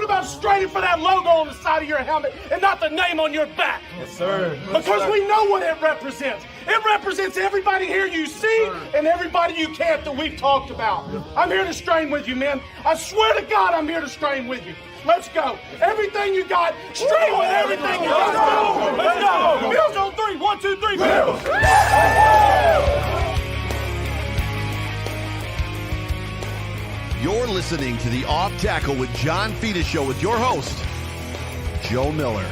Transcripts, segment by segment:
talking about straining for that logo on the side of your helmet and not the name on your back. Yes, sir. Because we know what it represents. It represents everybody here you see and everybody you can't that we've talked about. I'm here to strain with you, man. I swear to God, I'm here to strain with you. Let's go. Everything you got, strain with everything you got. Let's go. Bills on 3. 1, 2, 3. Bills. You're listening to the Off Tackle with John Fina show with your host, Joe Miller.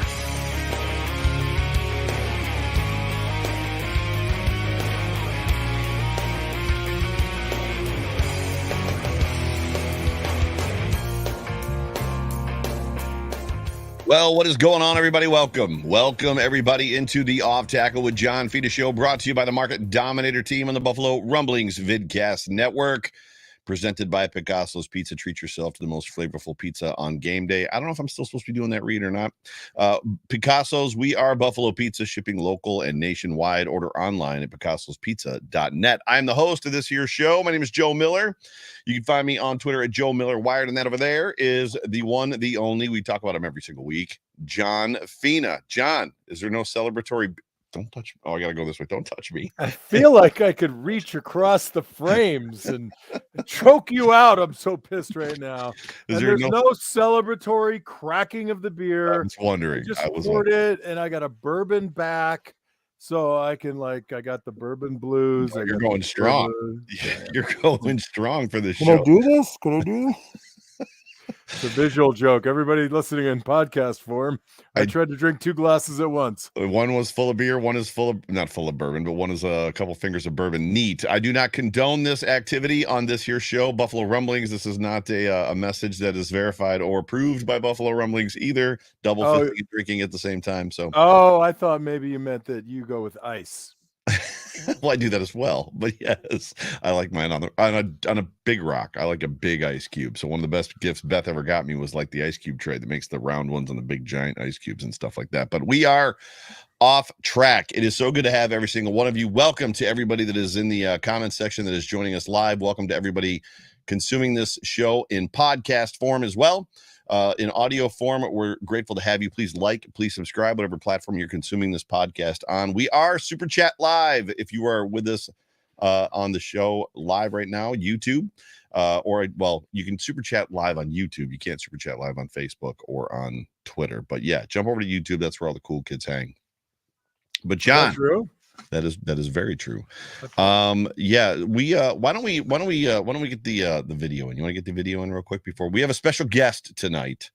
Well, what is going on, everybody? Welcome, everybody, into the Off Tackle with John Fina show, brought to you by the Market Dominator team on the Buffalo Rumblings Vidcast Network, presented by Picasso's Pizza. Treat yourself to the most flavorful pizza on game day. I don't know if I'm still supposed to be doing that read or not. Picasso's, we are Buffalo Pizza, shipping local and nationwide. Order online at picassospizza.net. I'm the host of this here show. My name is Joe Miller. You can find me on Twitter at Joe Miller Wired, and that over there is the one, the only, we talk about him every single week, John Fina. John, is there no celebratory... Don't touch me. Oh, I got to go this way. Don't touch me. I feel like I could reach across the frames and choke you out. I'm so pissed right now. There's no celebratory cracking of the beer. I was wondering. I just poured it, and I got a bourbon back, so I can, I got the bourbon blues. Oh, you're going strong. You're going strong for this show. Can I do this? Can I do this? It's a visual joke. Everybody listening in podcast form, I tried to drink 2 glasses at once. One was full of beer. One is not full of bourbon, but one is a couple fingers of bourbon. Neat. I do not condone this activity on this here show, Buffalo Rumblings. This is not a message that is verified or approved by Buffalo Rumblings either. Double drinking at the same time. So. Oh, I thought maybe you meant that you go with ice. Well, I do that as well, but yes, I like mine on a big rock. I like a big ice cube. So one of the best gifts Beth ever got me was like the ice cube tray that makes the round ones on the big giant ice cubes and stuff like that. But we are off track. It is so good to have every single one of you. Welcome to everybody that is in the comment section that is joining us live. Welcome to everybody consuming this show in podcast form as well. In audio form, we're grateful to have you. Please please subscribe, whatever platform you're consuming this podcast on. We are Super Chat Live. If you are with us on the show live right now, YouTube, you can Super Chat Live on YouTube. You can't Super Chat Live on Facebook or on Twitter. But yeah, jump over to YouTube. That's where all the cool kids hang. But John, is that true? That is very true. Yeah, why don't we get the video in? You want to get the video in real quick before we have a special guest tonight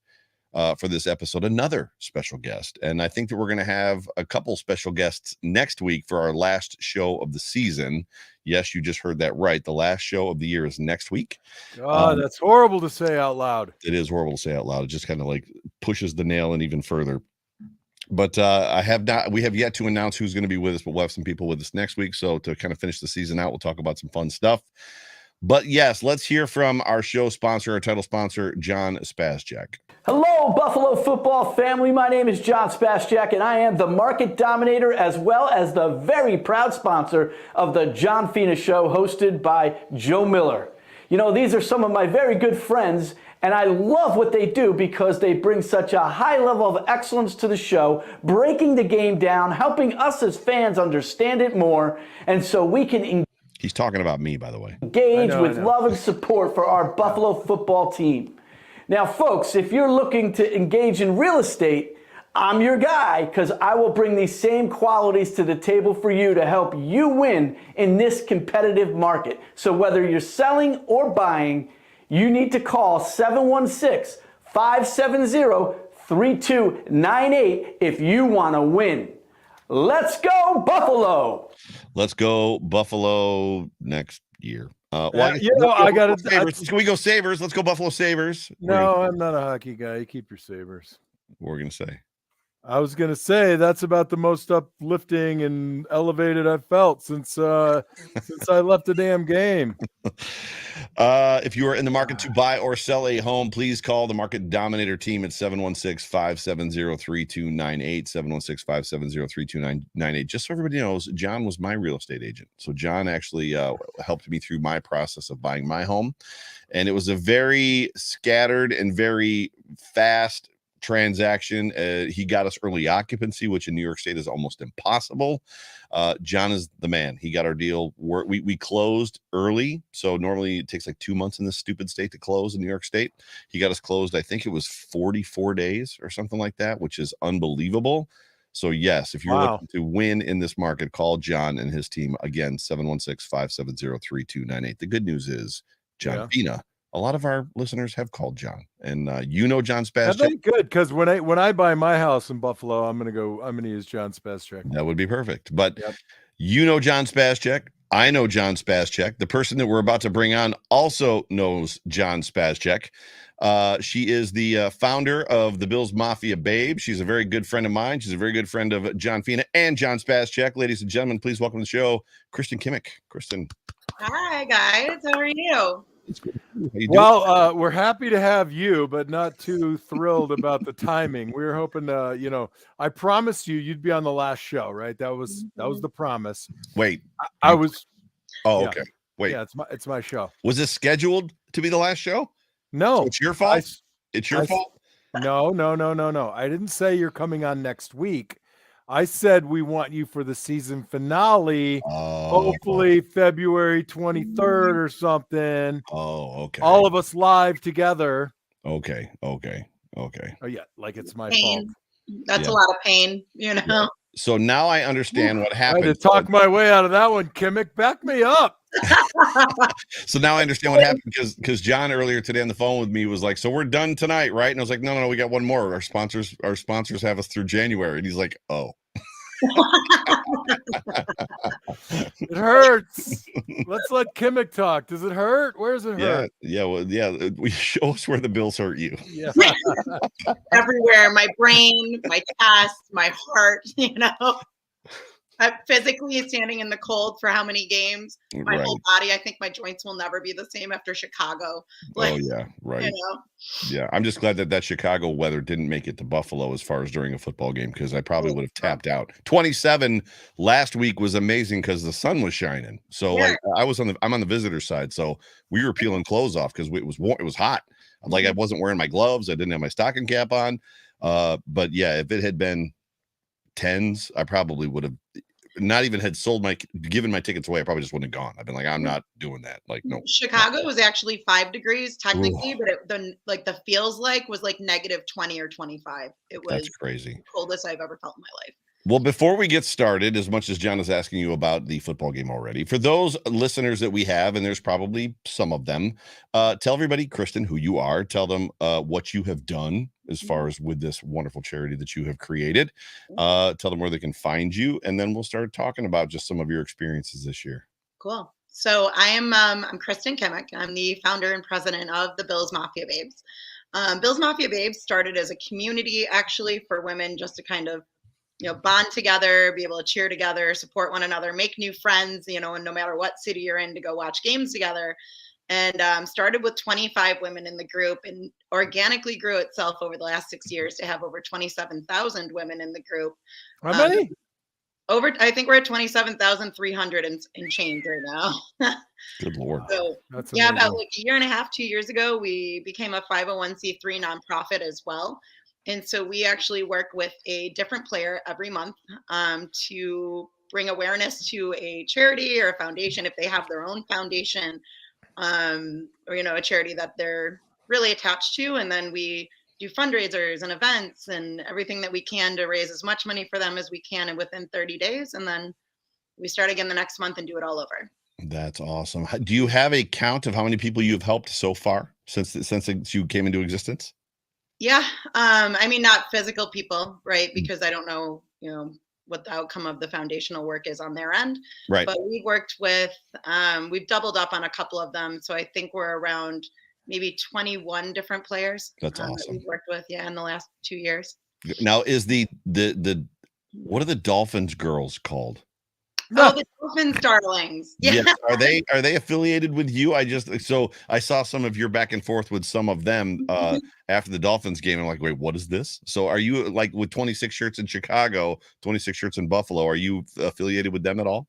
for this episode, another special guest. And I think that we're going to have a couple special guests next week for our last show of the season. Yes, you just heard that right. The last show of the year is next week. God, that's horrible to say out loud. It is horrible to say out loud. It just kind of pushes the nail in even further. But we have yet to announce who's going to be with us, but we'll have some people with us next week. So to kind of finish the season out, we'll talk about some fun stuff. But yes, let's hear from our show sponsor, our title sponsor, John Spazjak. Hello, Buffalo football family. My name is John Spazjak, and I am the Market Dominator as well as the very proud sponsor of the John Fina Show, hosted by Joe Miller. You know, these are some of my very good friends, and I love what they do because they bring such a high level of excellence to the show, breaking the game down, helping us as fans understand it more, and so we can He's talking about me, by the way. Engage with love and support for our Buffalo football team. Now, folks, if you're looking to engage in real estate, I'm your guy, because I will bring these same qualities to the table for you to help you win in this competitive market. So whether you're selling or buying, you need to call 716-570-3298 if you want to win. Let's go, Buffalo! Let's go, Buffalo, next year. I got it. Can we go Sabres? Let's go Buffalo Sabres. No, I'm not a hockey guy. You keep your Sabres. What we're going to say. I was going to say that's about the most uplifting and elevated I've felt since I left the damn game. If you are in the market to buy or sell a home, please call the Market Dominator team at 716-570-3298, 716-570-3298. Just so everybody knows, John was my real estate agent. So John actually helped me through my process of buying my home. And it was a very scattered and very fast transaction. He got us early occupancy, which in New York State is almost impossible. John is the man. He got our deal. We closed early, so normally it takes like 2 months in this stupid state to close in New York State. He got us closed, I think it was 44 days or something like that, which is unbelievable. So yes, if you're looking to win in this market, call John and his team. Again, 716-570-3298. The good news is John Fina. A lot of our listeners have called John, and John Spazcheck. That's good, because when I buy my house in Buffalo, I'm gonna use John Spazcheck. That would be perfect. But John Spazcheck. I know John Spazcheck. The person that we're about to bring on also knows John Spazcheck. She is the founder of the Bills Mafia Babe. She's a very good friend of mine. She's a very good friend of John Fina and John Spazcheck. Ladies and gentlemen, please welcome to the show, Kristen Kimmick. Kristen. Hi, guys. How are you? Well, we're happy to have you, but not too thrilled about the timing. We were hoping to, I promised you'd be on the last show, right? That was the promise. Wait, I was. Oh, okay. Wait, yeah, it's my show. Was this scheduled to be the last show? No, so it's your fault. It's your fault. No. I didn't say you're coming on next week. I said we want you for the season finale, hopefully February 23rd or something. Oh, okay. All of us live together. Okay. Oh yeah, like it's my fault. That's a lot of pain, Yeah. So now I understand what happened. I had to talk my way out of that one, Kimmick. Back me up. So now I understand what happened because John earlier today on the phone with me was like, "So we're done tonight, right?" And I was like, "No, we got one more. Our sponsors have us through January." And he's like, "Oh." It hurts. Let's let Kimmick talk. Does it hurt? Where does it hurt? We show us where the Bills hurt you. Yeah. Everywhere. My brain, my chest, my heart, I'm physically standing in the cold for how many games? My whole body, I think my joints will never be the same after Chicago. Oh, yeah, right. Yeah, I'm just glad that Chicago weather didn't make it to Buffalo as far as during a football game, because I probably would have tapped out. 27 last week was amazing because the sun was shining. So like I'm on the visitor side, so we were peeling clothes off because it was warm, it was hot. Like I wasn't wearing my gloves, I didn't have my stocking cap on. But yeah, if it had been 10s, I probably would have not even had given my tickets away. I probably just wouldn't have gone. I've been like, I'm not doing that. Like, no. Chicago was actually 5 degrees technically, but the feels like was like negative 20 or 25. It was That's crazy. The coldest I've ever felt in my life. Well, before we get started, as much as John is asking you about the football game already, for those listeners that we have, and there's probably some of them, tell everybody, Kristen, who you are. Tell them what you have done as far as with this wonderful charity that you have created. Tell them where they can find you, and then we'll start talking about just some of your experiences this year. Cool. So I'm Kristen Kimmick. I'm the founder and president of the Bills Mafia Babes. Bills Mafia Babes started as a community actually for women, just to kind of bond together, be able to cheer together, support one another, make new friends, and no matter what city you're in, to go watch games together. And started with 25 women in the group, and organically grew itself over the last 6 years to have over 27,000 women in the group. How many? I think we're at 27,300 and change right now. Good Lord. So about like a year and a half, 2 years ago, we became a 501c3 nonprofit as well. And so we actually work with a different player every month to bring awareness to a charity or a foundation if they have their own foundation, or a charity that they're really attached to. And then we do fundraisers and events and everything that we can to raise as much money for them as we can, and within 30 days. And then we start again the next month and do it all over. That's awesome. Do you have a count of how many people you've helped so far since you came into existence? Yeah. I mean, not physical people, right? Because I don't know, what the outcome of the foundational work is on their end. Right. But we've worked with, we've doubled up on a couple of them. So I think we're around maybe 21 different players. That's awesome. That we've worked with, in the last 2 years. Now, is the what are the Dolphins girls called? Oh, the Dolphins darlings. Yeah. Yes. Are they affiliated with you? I saw some of your back and forth with some of them after the Dolphins game. I'm like, wait, what is this? So are you like with 26 shirts in Chicago, 26 shirts in Buffalo? Are you affiliated with them at all?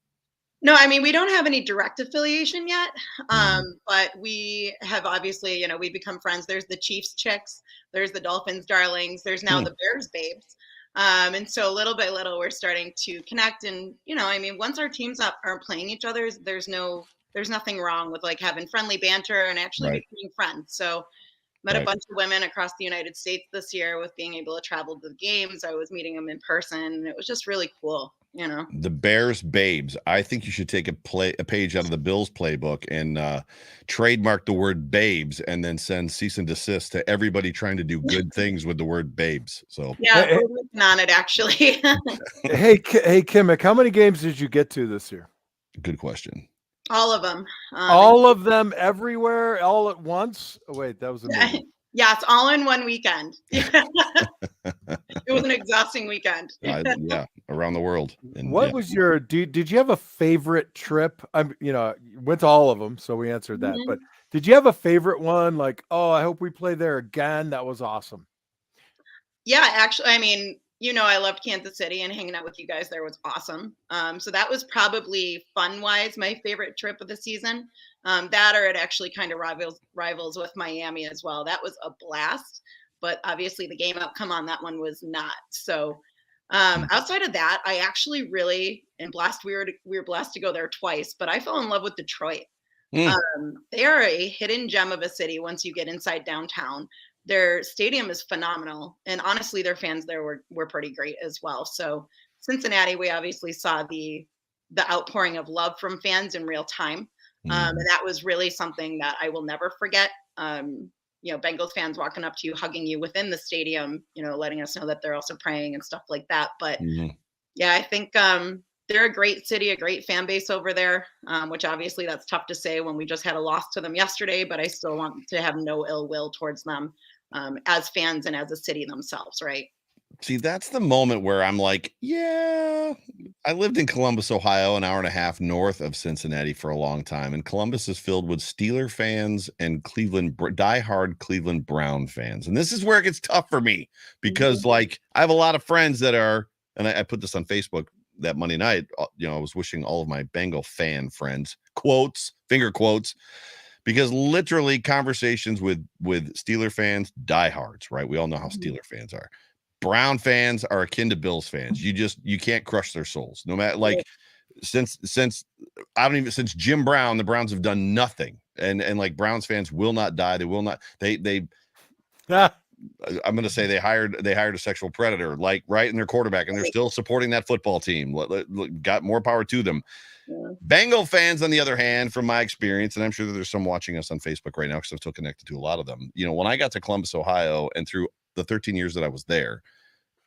No, I mean, we don't have any direct affiliation yet, but we have obviously, we become friends. There's the Chiefs chicks, there's the Dolphins darlings, there's now the Bears babes. And so little by little, we're starting to connect. And, I mean, once our teams aren't playing each other, there's nothing wrong with like having friendly banter and actually becoming friends. So met a bunch of women across the United States this year with being able to travel to the games. I was meeting them in person, and it was just really cool. The Bears babes. I think you should take a page out of the Bills playbook and trademark the word babes, and then send cease and desist to everybody trying to do good things with the word babes. So yeah, we're working on it actually. Hey, Kimmick, how many games did you get to this year? Good question. All of them. All of them, everywhere, all at once. Oh, wait, that was amazing. Yeah, it's all in one weekend. It was an exhausting weekend. Yeah, around the world. And, what was your? Did you have a favorite trip? Went to all of them, so we answered that. But did you have a favorite one? Like, oh, I hope we play there again. That was awesome. Yeah, actually, I mean, I loved Kansas City, and hanging out with you guys there was awesome. So that was probably fun-wise my favorite trip of the season. That, or it actually kind of rivals with Miami as well. That was a blast, but obviously the game outcome on that one was not. So outside of that, I actually really we were blessed to go there twice, but I fell in love with Detroit. They are a hidden gem of a city once you get inside downtown. Their stadium is phenomenal, and honestly, their fans there were pretty great as well. So Cincinnati, we obviously saw the outpouring of love from fans in real time, and that was really something that I will never forget. Bengals fans walking up to you, hugging you within the stadium, letting us know that they're also praying and stuff like that. But yeah, I think they're a great city, a great fan base over there, which obviously that's tough to say when we just had a loss to them yesterday, but I still want to have no ill will towards them. As fans and as a city themselves, right? See, that's the moment where I'm like, yeah, I lived in Columbus, Ohio, an hour and a half north of Cincinnati for a long time. And Columbus is filled with Steeler fans and diehard Cleveland Brown fans. And this is where it gets tough for me because like I have a lot of friends that are, and I put this on Facebook that Monday night, I was wishing all of my Bengal fan friends, finger quotes, because literally conversations with Steeler fans, diehards, right? We all know how Steeler fans are. Brown fans are akin to Bills fans. You can't crush their souls. No matter since Jim Brown, the Browns have done nothing. And like Browns fans will not die. They will not, I'm going to say they hired a sexual predator, like right in their quarterback, and they're still supporting that football team. Got more power to them. Yeah. Bengal fans, on the other hand, from my experience, and I'm sure that there's some watching us on Facebook right now because I'm still connected to a lot of them. When I got to Columbus, Ohio, and through the 13 years that I was there,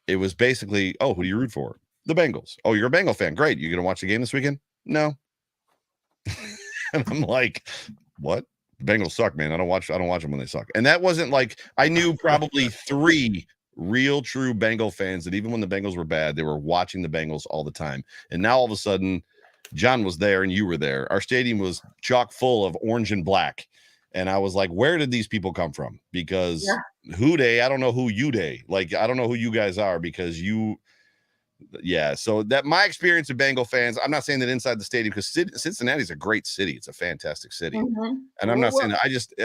it was basically, oh, who do you root for? The Bengals. Oh, you're a Bengal fan. Great. You going to watch the game this weekend? No. And I'm like, what? The Bengals suck, man. I don't watch them when they suck. And that wasn't like, I knew probably 3 real true Bengal fans that even when the Bengals were bad, they were watching the Bengals all the time. And now all of a sudden, John was there and you were there. Our stadium was chock full of orange and black. And I was like, where did these people come from? Because who they, I don't know who you they, like, I don't know who you guys are because so that my experience of Bengal fans, I'm not saying that inside the stadium, because Cincinnati is a great city. It's a fantastic city. And I'm not saying that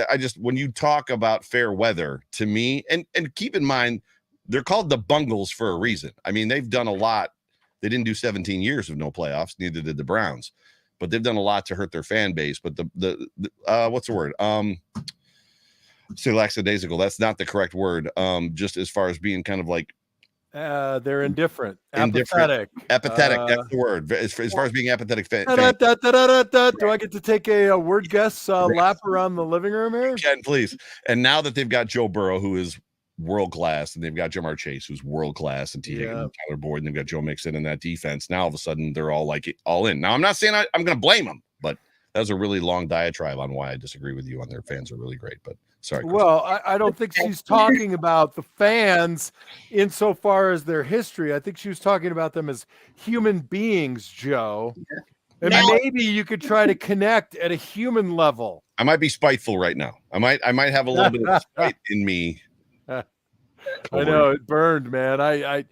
I just, when you talk about fair weather to me, and keep in mind, they're called the Bungles for a reason. I mean, they've done a lot. They didn't do 17 years of no playoffs. Neither did the Browns, but they've done a lot to hurt their fan base. But the what's the word? Say lackadaisical. That's not the correct word. Just as far as being kind of like, they're indifferent. Apathetic. Apathetic. That's the word. As far as being apathetic. Do I get to take a word guess lap around the living room here? You can, please. And now that they've got Joe Burrow, who is world class, and they've got Jamar Chase, who's world class, and Tyler Boyd, and they've got Joe Mixon in that defense. Now all of a sudden they're all like all in. Now I'm not saying I'm going to blame them, but that was a really long diatribe on why I disagree with you on their fans are really great. But Sorry, Chris. Well, I don't think she's talking about the fans insofar as their history. I think she was talking about them as human beings, Joe. And Now- maybe you could try to connect at a human level. I might be spiteful right now. I might have a little bit of spite in me. I know it burned, man. I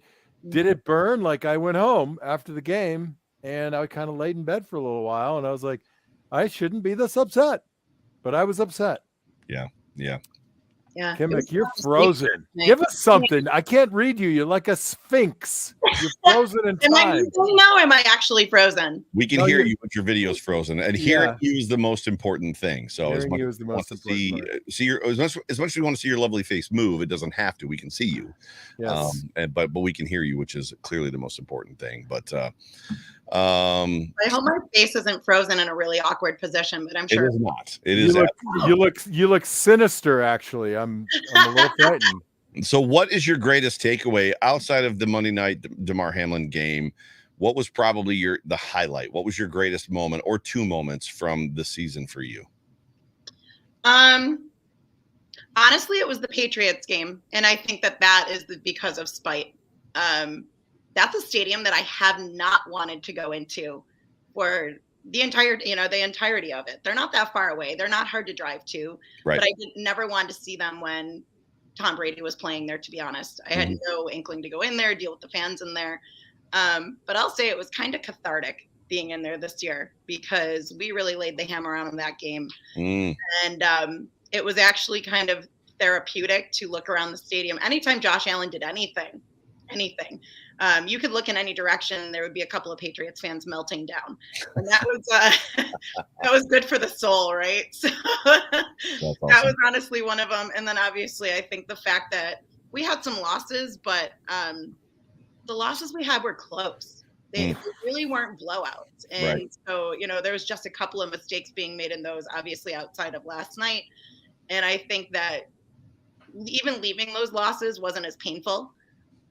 did it burn. Like I went home after the game and I kind of laid in bed for a little while and I was like, I shouldn't be this upset, but I was upset. Yeah. Yeah. Kimmick, you're frozen. Give us something. I can't read you. You're like a sphinx. You're frozen in Am I time. moving now or am I actually frozen? We can No, hear you're- you, but your video's frozen. And hearing Yeah. you is the most important thing. So as Hearing much you as is the we want most to important part. see your as much as we want to see your lovely face move, it doesn't have to. We can see you. Yes. But we can hear you, which is clearly the most important thing. But I hope my face isn't frozen in a really awkward position, but I'm it sure. is not. It is. You look sinister. Actually, I'm a little frightened. So, what is your greatest takeaway outside of the Monday night DeMar Hamlin game? What was probably the highlight? What was your greatest moment or two moments from the season for you? Honestly, it was the Patriots game, and I think that is because of spite. That's a stadium that I have not wanted to go into for the entirety of it. They're not that far away. They're not hard to drive to. Right. But I never wanted to see them when Tom Brady was playing there, to be honest. I had no inkling to go in there, deal with the fans in there. But I'll say it was kind of cathartic being in there this year because we really laid the hammer on that game. And it was actually kind of therapeutic to look around the stadium. Anytime Josh Allen did anything, you could look in any direction and there would be a couple of Patriots fans melting down. And that was that was good for the soul, right? So That's awesome. that was honestly one of them. And then obviously I think the fact that we had some losses, but the losses we had were close. They really weren't blowouts. And so, there was just a couple of mistakes being made in those, obviously outside of last night. And I think that even leaving those losses wasn't as painful.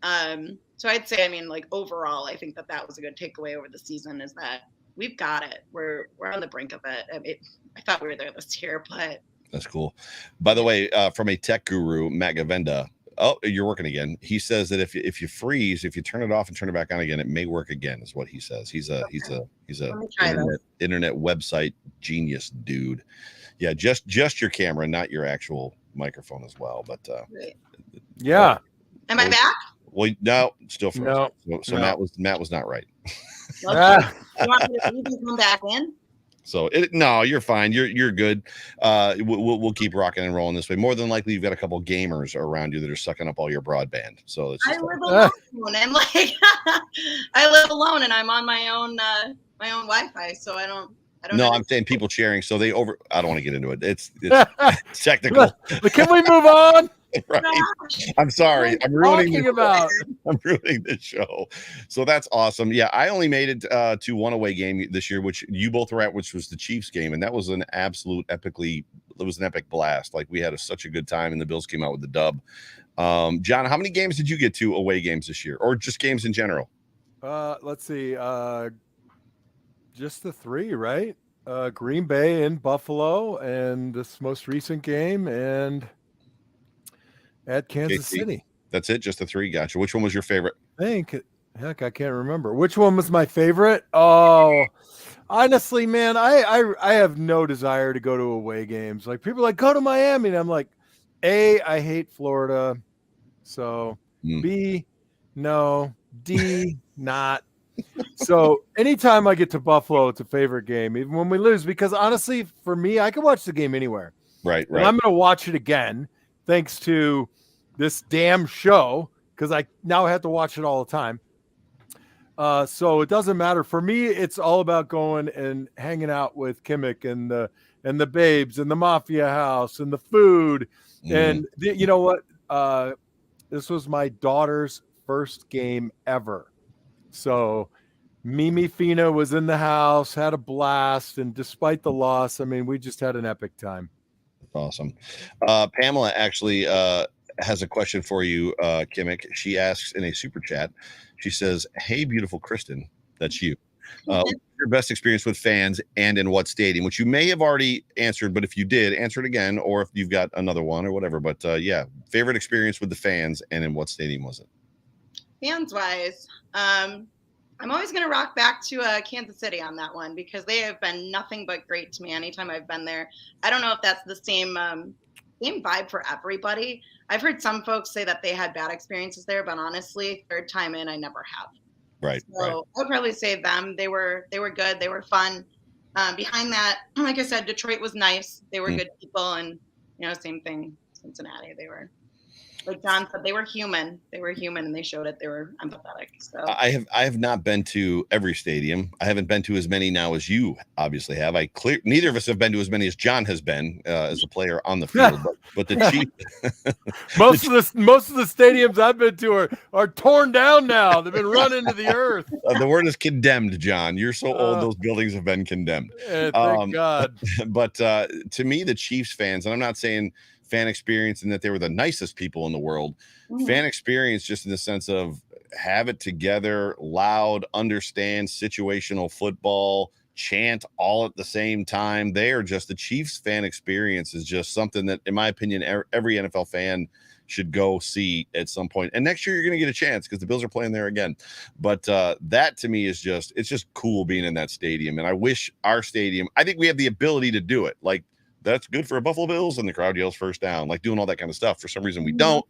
So I'd say, overall, I think that was a good takeaway over the season is that we've got it. We're on the brink of it. I thought we were there this year, but That's cool. By the way, from a tech guru, Matt Gavenda. Oh, you're working again. He says that if you freeze, if you turn it off and turn it back on again, it may work again. Is what he says. He's a internet website genius dude. Yeah, just your camera, not your actual microphone as well. But Yeah. am I back? well, no, still frozen. So No. Matt was not right. Okay. You want me to leave and come back in? So no, you're fine. You're good. We'll keep rocking and rolling this way. More than likely, you've got a couple gamers around you that are sucking up all your broadband. So it's I just live alone, and I live alone, and I'm on my own Wi-Fi, so I don't. no, I'm saying people sharing. So I don't want to get into it. It's technical. Can we move on? Right. I'm sorry. I'm ruining I'm the show. So that's awesome. Yeah, I only made it to one away game this year, which you both were at, which was the Chiefs game, and that was an epic blast. Like we had such a good time, and the Bills came out with the dub. John, how many games did you get to away games this year, or just games in general? Let's see. Just the three, right? Green Bay and Buffalo, and this most recent game, and at Kansas City. That's it, just the three. Gotcha. Which one was your favorite? I can't remember. Which one was my favorite? Oh, honestly, man, I have no desire to go to away games. Like people are like, go to Miami, and I'm like, A, I hate Florida. So B, no. D, not. So anytime I get to Buffalo, it's a favorite game, even when we lose, because honestly, for me, I can watch the game anywhere. Right. And I'm going to watch it again, thanks to this damn show, because I now have to watch it all the time. So it doesn't matter. For me, it's all about going and hanging out with Kimmick and the babes and the Mafia House and the food. And you know what? This was my daughter's first game ever. So Mimi Fina was in the house, had a blast, and despite the loss, we just had an epic time. Awesome. Pamela actually has a question for you, Kimmick. She asks in a super chat, she says, "Hey, beautiful Kristen," that's you. Your best experience with fans and in what stadium, which you may have already answered, but if you did, answer it again, or if you've got another one or whatever. But yeah, favorite experience with the fans and in what stadium was it? Fans wise, I'm always going to rock back to Kansas City on that one because they have been nothing but great to me anytime I've been there. I don't know if that's the same vibe for everybody. I've heard some folks say that they had bad experiences there, but honestly, third time in, I never have. Right. So right. I would probably say them. They were good. They were fun. Behind that, like I said, Detroit was nice. They were good people, and same thing. Cincinnati, they were. Like John said, they were human. They were human, and they showed it. They were empathetic. So I have not been to every stadium. I haven't been to as many now as you obviously have. Neither of us have been to as many as John has been as a player on the field. But the Chiefs, most of the stadiums I've been to are torn down now. They've been run into the earth. The word is condemned, John. You're so old; those buildings have been condemned. Thank God. But to me, the Chiefs fans, and I'm not saying fan experience and that they were the nicest people in the world. Fan experience just in the sense of have it together, loud, understand situational football, chant all at the same time. They are just the Chiefs fan experience is just something that, in my opinion, every NFL fan should go see at some point. And next year you're going to get a chance because the Bills are playing there again. But that to me is it's just cool being in that stadium. And I wish our stadium, I think we have the ability to do it. Like, that's good for a Buffalo Bills, and the crowd yells first down, like doing all that kind of stuff. For some reason, we don't,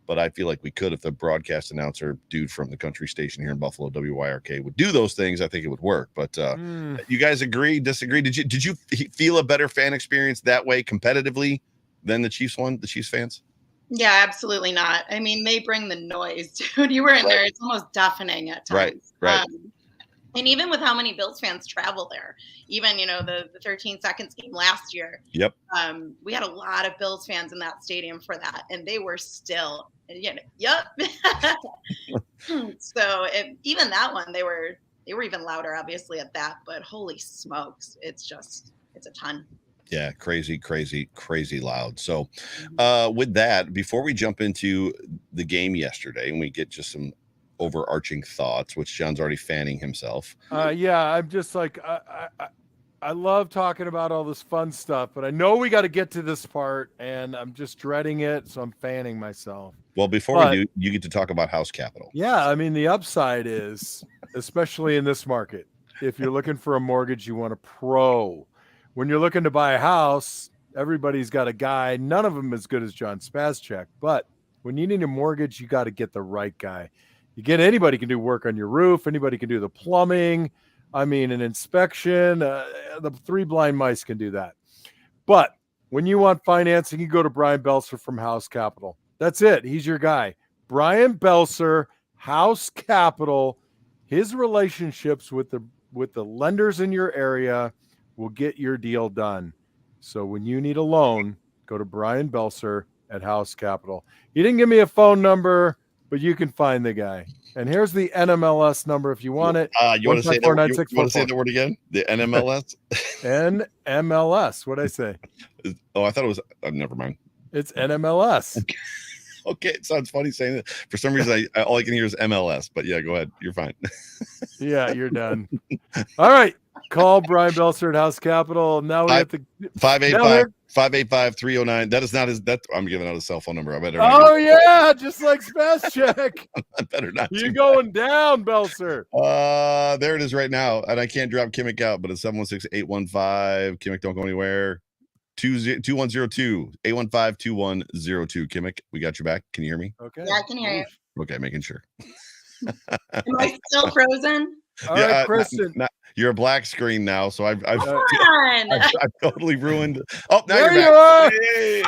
but I feel like we could if the broadcast announcer dude from the country station here in Buffalo, WYRK, would do those things. I think it would work. But you guys agree, disagree? Did you feel a better fan experience that way competitively than the Chiefs one, the Chiefs fans? Yeah, absolutely not. I mean, they bring the noise, dude. You were in there; it's almost deafening at times. Right. And even with how many Bills fans travel there, even, the 13 seconds game last year. Yep. We had a lot of Bills fans in that stadium for that. And they were still, yep. So even that one, they were even louder, obviously, at that. But holy smokes, it's a ton. Yeah, crazy loud. So with that, before we jump into the game yesterday and we get just some overarching thoughts, which John's already fanning himself. Yeah, I'm just like I love talking about all this fun stuff, but I know we got to get to this part, and I'm just dreading it, so I'm fanning myself. Well, before we do, you get to talk about house capital. Yeah, I mean, the upside is, especially in this market, if you're looking for a mortgage, you want a pro. When you're looking to buy a house, everybody's got a guy. None of them as good as John Spascheck, but when you need a mortgage, you got to get the right guy. Anybody can do work on your roof. Anybody can do the plumbing. I mean, an inspection. The three blind mice can do that. But when you want financing, you go to Brian Belser from House Capital. That's it. He's your guy. Brian Belser, House Capital. His relationships with the lenders in your area will get your deal done. So when you need a loan, go to Brian Belser at House Capital. He didn't give me a phone number, but you can find the guy. And here's the NMLS number if you want it. You want to say the word again? The NMLS? NMLS. What'd I say? Oh, I thought it was. Never mind. It's NMLS. Okay, it sounds funny saying it. For some reason, all I can hear is MLS. But yeah, go ahead. You're fine. Yeah, you're done. All right. Call Brian Belser at House Capital. Now we have to 585-309. That is not his. I'm giving out his cell phone number. I better. Oh yeah, just like Spascheck. I better not. You're going down, Belser. There it is right now, and I can't drop Kimmick out, but it's 716-815. Kimmick, don't go anywhere. 2102 815-2102. Kimmick, we got your back. Can you hear me? Okay. Yeah, I can hear you. Okay, making sure. Am I still frozen? All right, Kristen. You're a black screen now, so I've totally ruined. Oh, now there you're back. Hey.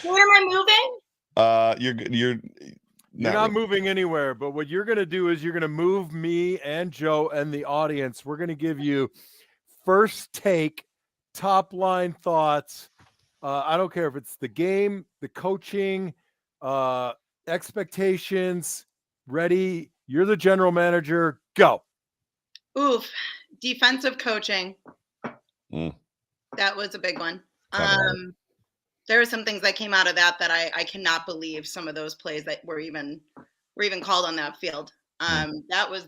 Where am I moving? You're not moving anywhere, but what you're going to do is you're going to move me and Joe and the audience. We're going to give you first take, top line thoughts. I don't care if it's the game, the coaching, expectations. Ready? You're the general manager. Go. Oof. Defensive coaching. That was a big one. There were some things that came out of that I cannot believe some of those plays that were even called on that field. That was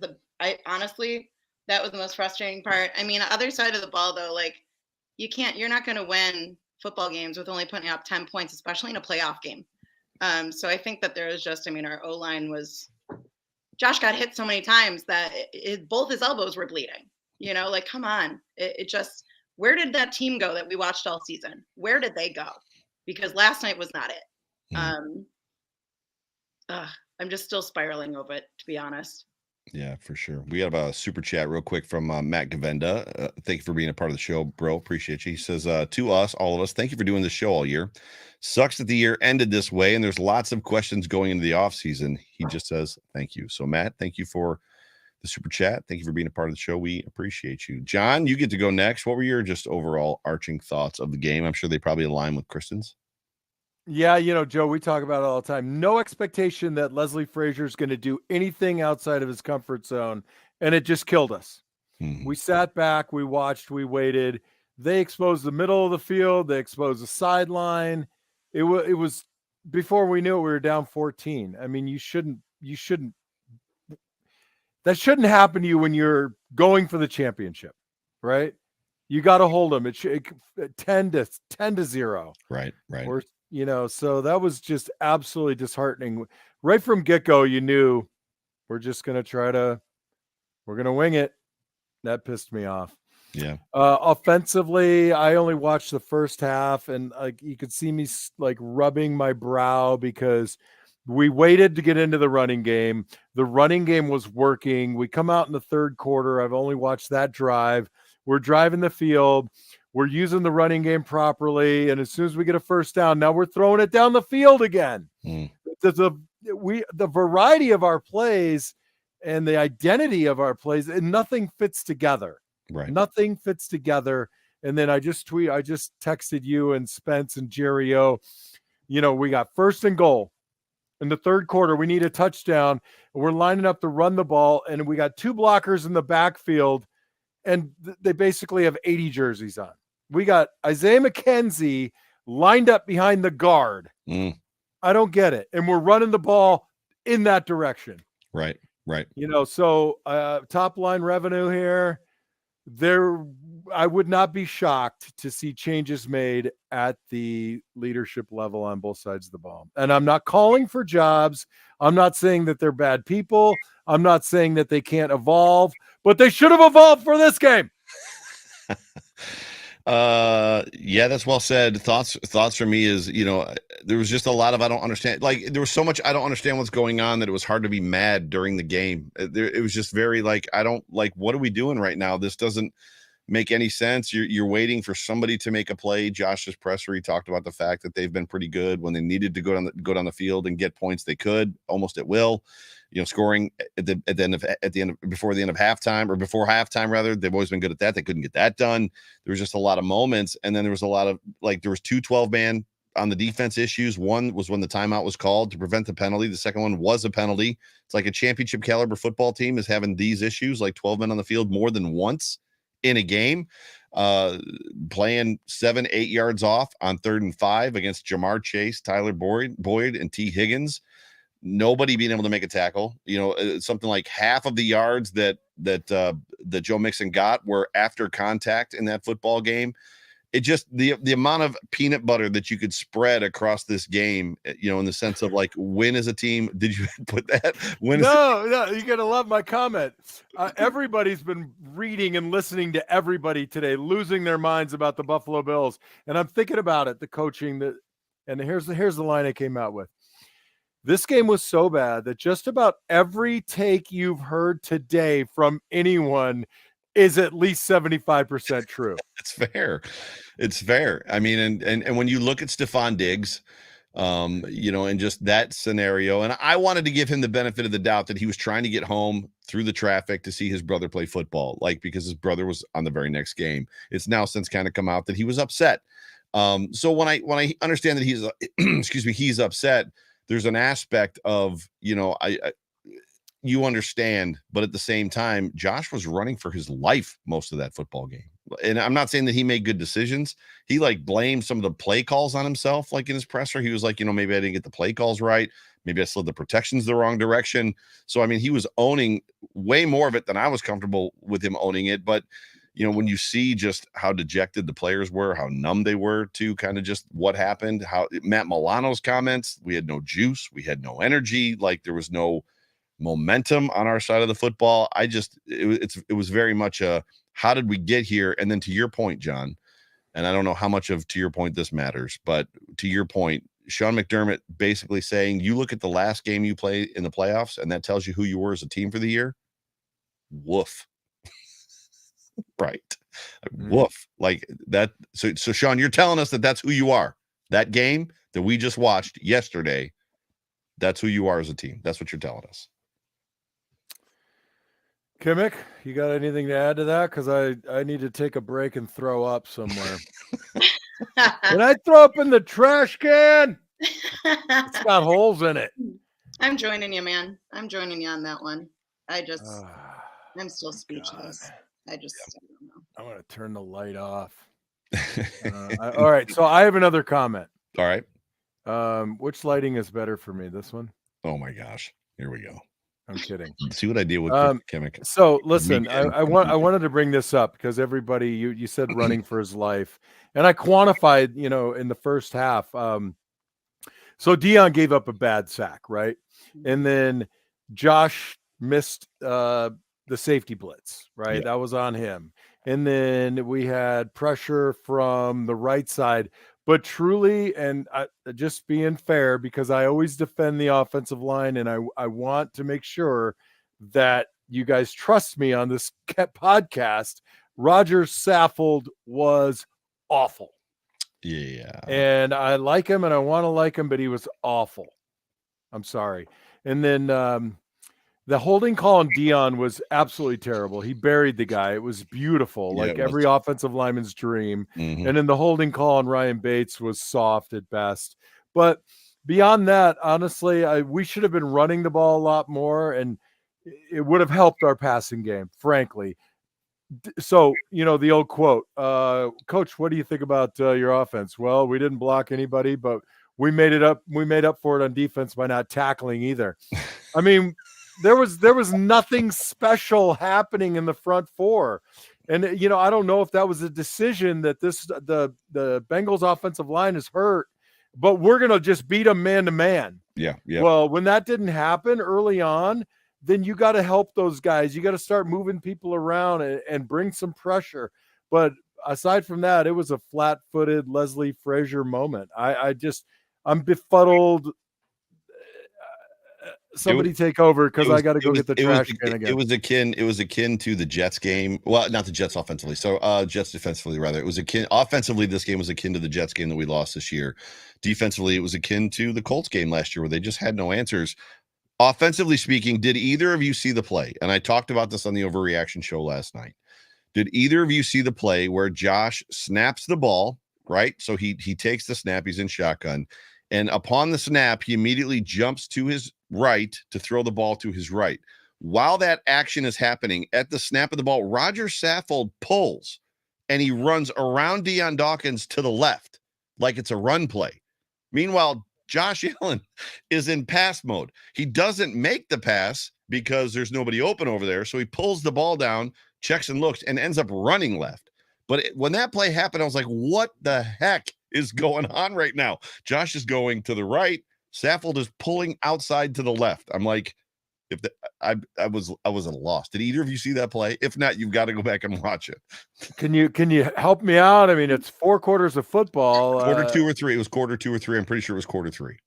honestly, that was the most frustrating part. I mean, other side of the ball though, like you're not going to win football games with only putting up 10 points, especially in a playoff game. So I think that there was just, I mean, our O-line Josh got hit so many times that both his elbows were bleeding, like, come on. It just, where did that team go that we watched all season? Where did they go? Because last night was not it. I'm just still spiraling over it, to be honest. Yeah, for sure. We have a super chat real quick from Matt Gavenda. Thank you for being a part of the show, bro. Appreciate you. He says, to us, all of us, thank you for doing this show all year. Sucks that the year ended this way, and there's lots of questions going into the off season. He just says, thank you. So, Matt, thank you for the super chat. Thank you for being a part of the show. We appreciate you. John, you get to go next. What were your just overall arching thoughts of the game? I'm sure they probably align with Kristen's. Yeah, Joe, we talk about it all the time. No expectation that Leslie Frazier is going to do anything outside of his comfort zone, and it just killed us. We sat back, we watched, we waited. They exposed the middle of the field. They exposed the sideline. It was before we knew it, we were down 14. I mean, that shouldn't happen to you when you're going for the championship, right? You got to hold them. It should 10 to 0. Right. Or, so that was just absolutely disheartening. Right from get-go, you knew we're going to wing it. That pissed me off. Yeah. Offensively, I only watched the first half, and you could see me rubbing my brow because we waited to get into the running game. The running game was working. We come out in the third quarter. I've only watched that drive. We're driving the field. We're using the running game properly. And as soon as we get a first down, now we're throwing it down the field again. The variety of our plays and the identity of our plays, and nothing fits together. Right. Nothing fits together. And then I just texted you and Spence and Jerry O. We got first and goal in the third quarter. We need a touchdown. We're lining up to run the ball, and we got two blockers in the backfield, and they basically have 80 jerseys on. We got Isaiah McKenzie lined up behind the guard. I don't get it. And we're running the ball in that direction. Right. So top line revenue here. I would not be shocked to see changes made at the leadership level on both sides of the ball. And I'm not calling for jobs. I'm not saying that they're bad people. I'm not saying that they can't evolve, but they should have evolved for this game. Yeah, that's well said. Thoughts for me is, there was just a lot of, I don't understand. There was so much, I don't understand what's going on, that it was hard to be mad during the game. It was just very what are we doing right now? This doesn't make any sense. You're waiting for somebody to make a play. Josh's presser, he talked about the fact that they've been pretty good when they needed to go down the field and get points. They could almost at will. Scoring before the end of halftime, or before halftime rather. They've always been good at that. They couldn't get that done. There was just a lot of moments, and then there was a lot of there was 2 12-man on the defense issues. One was when the timeout was called to prevent the penalty. The second one was a penalty. It's like a championship caliber football team is having these issues, 12 men on the field more than once in a game, playing 7-8 yards off on 3rd and 5 against Jamar Chase, Tyler Boyd, and T. Higgins. Nobody being able to make a tackle. Something like half of the yards that Joe Mixon got were after contact in that football game. It just the amount of peanut butter that you could spread across this game, in the sense of win as a team. Did you put that? No, you're gonna love my comment. Everybody's been reading and listening to everybody today, losing their minds about the Buffalo Bills, and I'm thinking about it. The coaching and here's the line I came out with. This game was so bad that just about every take you've heard today from anyone is at least 75% true. It's fair. I mean, and when you look at Stephon Diggs, and just that scenario, and I wanted to give him the benefit of the doubt that he was trying to get home through the traffic to see his brother play football, because his brother was on the very next game. It's now since kind of come out that he was upset. So when I understand that he's he's upset, there's an aspect of, you understand, but at the same time, Josh was running for his life most of that football game. and I'm not saying that he made good decisions. He like blamed some of the play calls on himself, like in his presser. He was like, maybe I didn't get the play calls right. Maybe I slid the protections the wrong direction. So, I mean, he was owning way more of it than I was comfortable with him owning it. But, when you see just how dejected the players were, how numb they were to kind of just what happened, how Matt Milano's comments, we had no juice, we had no energy, like there was no momentum on our side of the football. It was very much a, how did we get here? And then to your point, John, and I don't know how much to your point this matters, but to your point, Sean McDermott basically saying, you look at the last game you play in the playoffs, and that tells you who you were as a team for the year. Woof. Right. Woof. Like that. So Sean, you're telling us that that's who you are. That game that we just watched yesterday, that's who you are as a team. That's what you're telling us. Kimmick, you got anything to add to that? Because I need to take a break and throw up somewhere. Can I throw up in the trash can? It's got holes in it. I'm joining you, man. I'm joining you on that one. I'm still speechless. God. I don't know. I'm going to turn the light off. All right. So I have another comment. All right. Which lighting is better for me? This one? Oh my gosh. Here we go. I'm kidding. See what I did with Kimmick. So listen, I wanted to bring this up because everybody, you said running for his life, and I quantified, in the first half. So Dion gave up a bad sack, right? And then Josh missed the safety blitz, right? Yeah. That was on him. And then we had pressure from the right side. But truly, and just being fair, because I always defend the offensive line, and I want to make sure that you guys trust me on this podcast, Roger Saffold was awful. Yeah. And I like him, and I want to like him, but he was awful. I'm sorry. And then the holding call on Dion was absolutely terrible. He buried the guy. It was beautiful, like every offensive lineman's dream. Mm-hmm. And then the holding call on Ryan Bates was soft at best. But beyond that, honestly, we should have been running the ball a lot more, and it would have helped our passing game, frankly. So, the old quote, Coach, what do you think about your offense? Well, we didn't block anybody, but we made up for it on defense by not tackling either. I mean, there was nothing special happening in the front four. And, I don't know if that was a decision that the Bengals offensive line is hurt, but we're going to just beat them man to man. Yeah. Well, when that didn't happen early on, then you got to help those guys. You got to start moving people around and bring some pressure. But aside from that, it was a flat-footed Leslie Frazier moment. I'm befuddled. Somebody take over because I got to go get the trash can again. It was akin to the Jets game. Well, not the Jets offensively. So Jets defensively, rather. It was akin offensively. This game was akin to the Jets game that we lost this year. Defensively, it was akin to the Colts game last year where they just had no answers. Offensively speaking, did either of you see the play? And I talked about this on the Overreaction show last night. Did either of you see the play where Josh snaps the ball, right? So he takes the snap. He's in shotgun. And upon the snap, he immediately jumps to his right to throw the ball to his right. While that action is happening, at the snap of the ball, Roger Saffold pulls and he runs around Deion Dawkins to the left like it's a run play. Meanwhile, Josh Allen is in pass mode. He doesn't make the pass because there's nobody open over there. So he pulls the ball down, checks and looks, and ends up running left. But when that play happened, I was like, what the heck is going on right now? Josh is going to the right. Saffold is pulling outside to the left. I'm like, I was at a loss. Did either of you see that play? If not, you've got to go back and watch it. Can you help me out? I mean, it's 4 quarters of football. Quarter 2 or 3. It was quarter 2 or 3. I'm pretty sure it was quarter 3.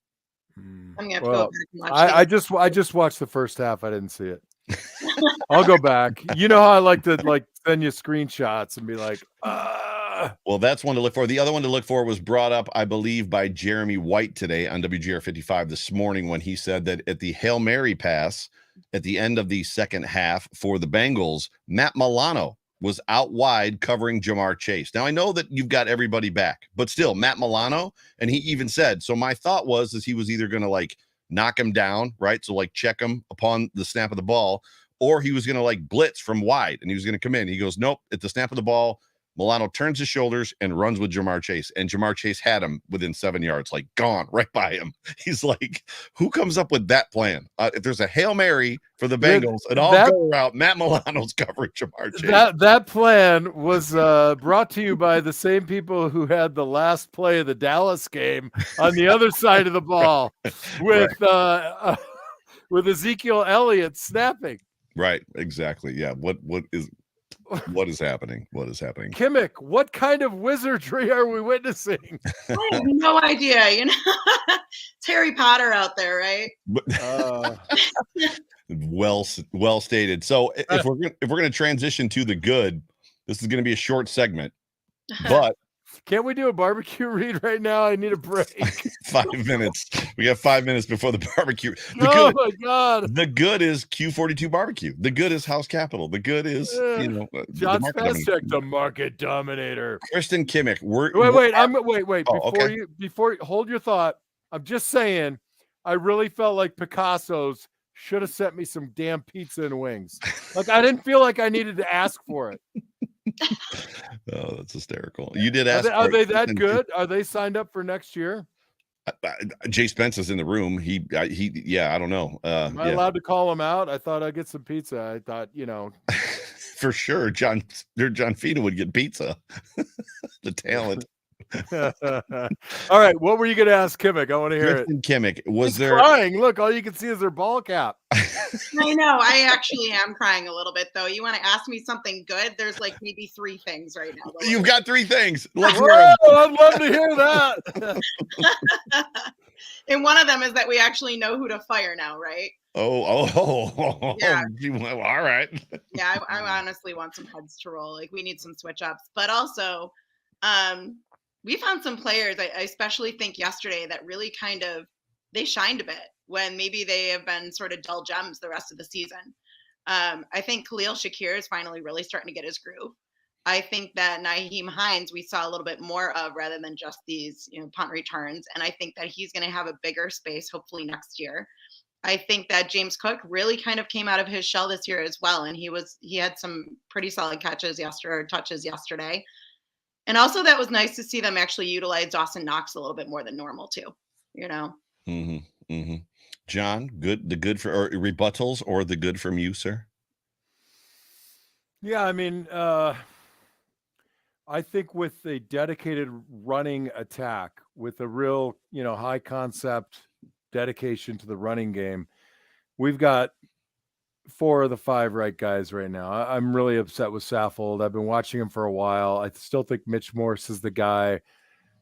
I'm gonna have to go back and watch I just watched the first half. I didn't see it. I'll go back. You know how I like to send you screenshots and be like, Well, that's one to look for. The other one to look for was brought up, I believe, by Jeremy White today on WGR 55 this morning when he said that at the Hail Mary pass at the end of the second half for the Bengals, Matt Milano was out wide covering Jamar Chase. Now, I know that you've got everybody back, but still, Matt Milano, and he even said, so my thought was he was either going to knock him down, right? So check him upon the snap of the ball, or he was going to blitz from wide and he was going to come in. He goes, nope, at the snap of the ball, Milano turns his shoulders and runs with Jamar Chase, and Jamar Chase had him within 7 yards, like gone right by him. He's like, who comes up with that plan? If there's a Hail Mary for the Bengals, and all go route, Matt Milano's covering Jamar Chase. That plan was brought to you by the same people who had the last play of the Dallas game on the other side of the ball with with Ezekiel Elliott snapping. Right, exactly. Yeah. What is happening? What is happening? Kimmick, what kind of wizardry are we witnessing? I have no idea. It's Harry Potter out there, right? Well stated. So if we're going to transition to the good, this is going to be a short segment, but can't we do a barbecue read right now? I need a break. 5 minutes. We got 5 minutes before the barbecue. My God. The good is Q42 barbecue. The good is House Capital. The good is, John Fast Check, the market dominator. Kristen Kimmick. Before hold your thought. I'm just saying, I really felt like Picasso's should have sent me some damn pizza and wings. Like, I didn't feel like I needed to ask for it. Oh, that's hysterical. You did ask. Are they that good? Are they signed up for next year? Jay Spence is in the room. He I don't know. Am I allowed to call him out? I thought I'd get some pizza. I thought, for sure, John Fina would get pizza. The talent. All right, what were you going to ask Kimmick? I want to hear Kristen it. Kimmick, He's crying. Look, all you can see is her ball cap. I know. I actually am crying a little bit, though. You want to ask me something good? There's like maybe 3 things right now. You've got 3 things. Let's hear them. I'd love to hear that. And one of them is that we actually know who to fire now, right? Oh. Yeah. All right. Yeah, I honestly want some heads to roll. Like, we need some switch ups. But also, we found some players, I especially think yesterday, that really kind of, they shined a bit when maybe they have been sort of dull gems the rest of the season. I think Khalil Shakir is finally really starting to get his groove. I think that Nyheim Hines we saw a little bit more of rather than just these punt returns. And I think that he's going to have a bigger space hopefully next year. I think that James Cook really kind of came out of his shell this year as well. And he had some pretty solid touches yesterday. And also that was nice to see them actually utilize Dawson Knox a little bit more than normal too, Mm-hmm. Mm-hmm. John, the good for or rebuttals or the good from you, sir? Yeah, I mean, I think with a dedicated running attack, with a real, high concept dedication to the running game, we've got 4 of the 5 right guys right now. I'm really upset with Saffold. I've been watching him for a while. I still think Mitch Morse is the guy.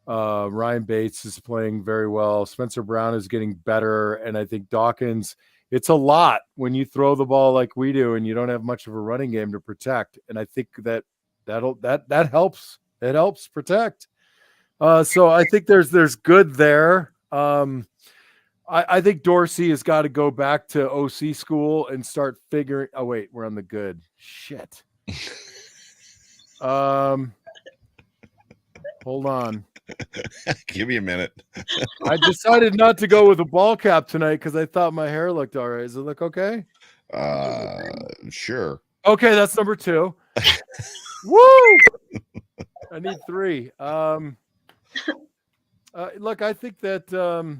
Ryan Bates is playing very well. Spencer Brown is getting better. And I think Dawkins, it's a lot when you throw the ball like we do and you don't have much of a running game to protect. And I think that helps. It helps protect. So I think there's good there. I think Dorsey has got to go back to OC school and start figuring. Oh wait, we're on the good. Shit. Hold on. Give me a minute. I decided not to go with a ball cap tonight because I thought my hair looked all right. Does it look okay? Sure. Okay, that's number 2. Woo! I need 3. Look, I think that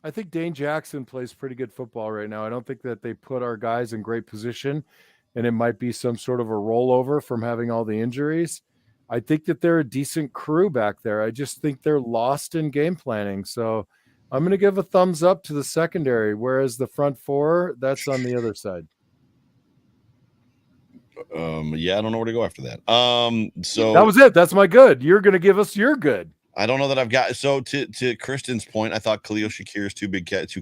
I think Dane Jackson plays pretty good football right now. I don't think that they put our guys in great position, and it might be some sort of a rollover from having all the injuries. I think that they're a decent crew back there. I just think they're lost in game planning. So I'm going to give a thumbs up to the secondary, whereas the front 4, that's on the other side. Yeah, I don't know where to go after that. So that was it. That's my good. You're going to give us your good. I don't know that I've got. So to Kristen's point, I thought Khalil Shakir's 2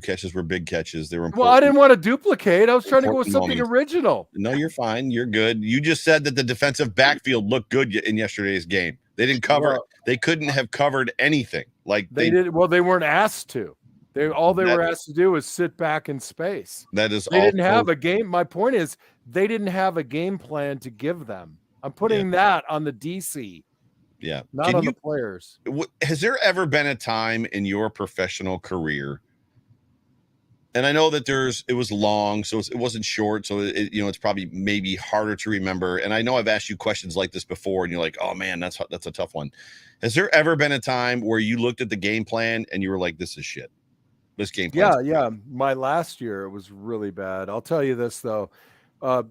catches were big catches. They were important. Well, I didn't want to duplicate. I was trying to go with something original. No, you're fine. You're good. You just said that the defensive backfield looked good in yesterday's game. They didn't cover. Well, they couldn't have covered anything. Like they did. Well, they weren't asked to. They were asked to do was sit back in space. That is. They didn't have a game. My point is, they didn't have a game plan to give them. I'm putting that on the DC. Yeah. Not on the players. Has there ever been a time in your professional career And I know that it was long, so it wasn't short. So it's probably maybe harder to remember. And I know I've asked you questions like this before, and you're like, "Oh man, that's a tough one." Has there ever been a time where you looked at the game plan and you were like, "This is shit. This game plan." Yeah. My last year it was really bad. I'll tell you this though.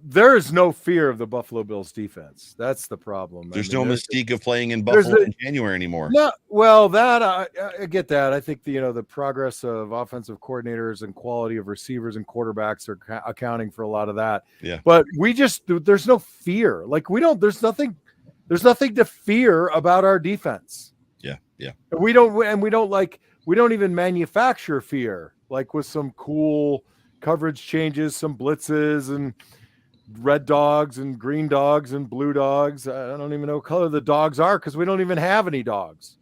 There is no fear of the Buffalo Bills defense. That's the problem. There's no mystique of playing in Buffalo in January anymore. No, well, that I get that. I think the progress of offensive coordinators and quality of receivers and quarterbacks are accounting for a lot of that. Yeah. But there's no fear. Like there's nothing to fear about our defense. Yeah. Yeah. We don't even manufacture fear, like with some cool coverage changes, some blitzes and red dogs and green dogs and blue dogs. I don't even know what color the dogs are because we don't even have any dogs.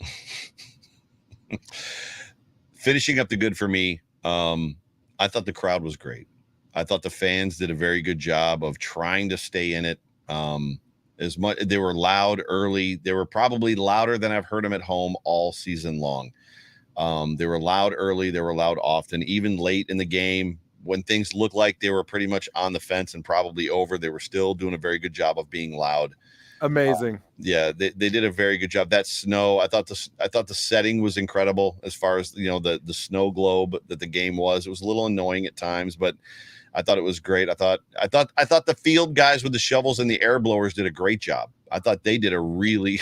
Finishing up the good for me, I thought the crowd was great. I thought the fans did a very good job of trying to stay in it. As much they were loud early. They were probably louder than I've heard them at home all season long. They were loud early. They were loud often, even late in the game. When things looked like they were pretty much on the fence and probably over, they were still doing a very good job of being loud. Amazing. Yeah, they did a very good job. That snow, I thought the setting was incredible as far as the snow globe that the game was. It was a little annoying at times, but I thought it was great. I thought the field guys with the shovels and the air blowers did a great job. I thought they did a really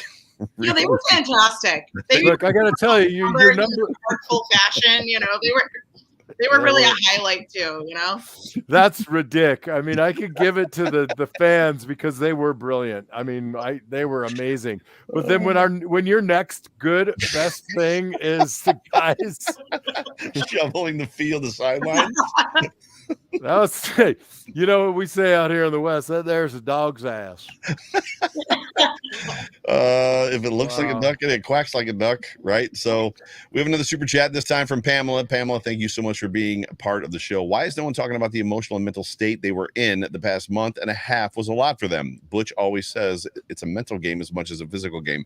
yeah, they were fantastic. Look, I got to tell you, your number full fashion. They were really a highlight too. That's ridiculous. I mean, I could give it to the fans because they were brilliant. I mean, they were amazing. But then when your next best thing is the guys shoveling the field, the sidelines. That was, what we say out here in the West, that there's a dog's ass. If it looks like a duck and it quacks like a duck, right? So we have another super chat this time from Pamela. Pamela, thank you so much for being a part of the show. Why is no one talking about the emotional and mental state they were in the past month and a half was a lot for them? Butch always says it's a mental game as much as a physical game.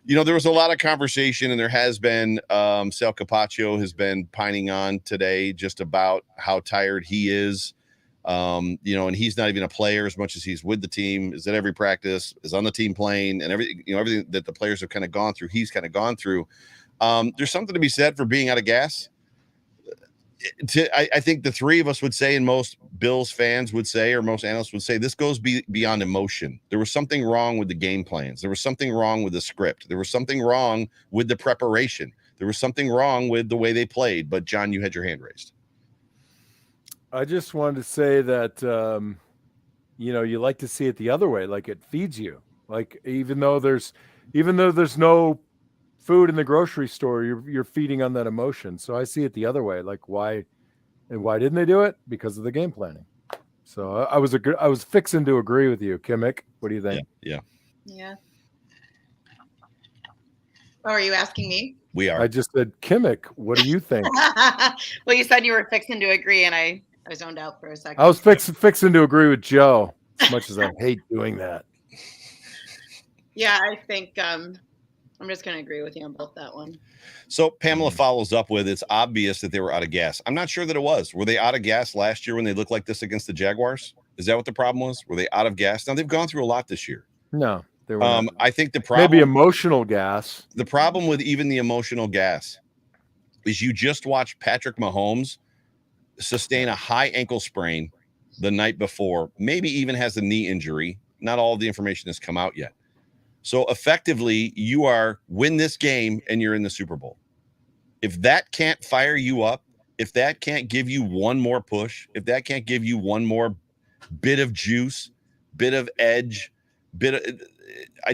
There was a lot of conversation, and there has been Sal Capaccio has been pining on today just about how tired he is. And he's not even a player as much as he's with the team, is at every practice, is on the team plane, and everything that the players have kind of gone through, he's kind of gone through. There's something to be said for being out of gas. I think the three of us would say, and most Bills fans would say, or most analysts would say, this goes beyond emotion. There was something wrong with the game plans. There was something wrong with the script. There was something wrong with the preparation. There was something wrong with the way they played. But John, you had your hand raised. I just wanted to say that, you like to see it the other way. Like it feeds you. Like even though there's no food in the grocery store, you're feeding on that emotion. So I see it the other way. Like why didn't they do it? Because of the game planning. So I was fixing to agree with you, Kimmick. What do you think? Yeah. Oh, are you asking me? We are. I just said, Kimmick, what do you think? Well, you said you were fixing to agree, and I zoned out for a second. I was fixing to agree with Joe, as much as I hate doing that. Yeah, I think I'm just going to agree with you on both that one. So Pamela follows up with, it's obvious that they were out of gas. I'm not sure that it was. Were they out of gas last year when they looked like this against the Jaguars? Is that what the problem was? Were they out of gas? Now, they've gone through a lot this year. No, they were not. I think the problem... Maybe emotional gas. The problem with even the emotional gas is you just watch Patrick Mahomes sustain a high ankle sprain the night before, maybe even has a knee injury. Not all of the information has come out yet. So effectively, you are win this game and you're in the Super Bowl. If that can't fire you up, if that can't give you one more push, if that can't give you one more bit of juice, bit of edge, I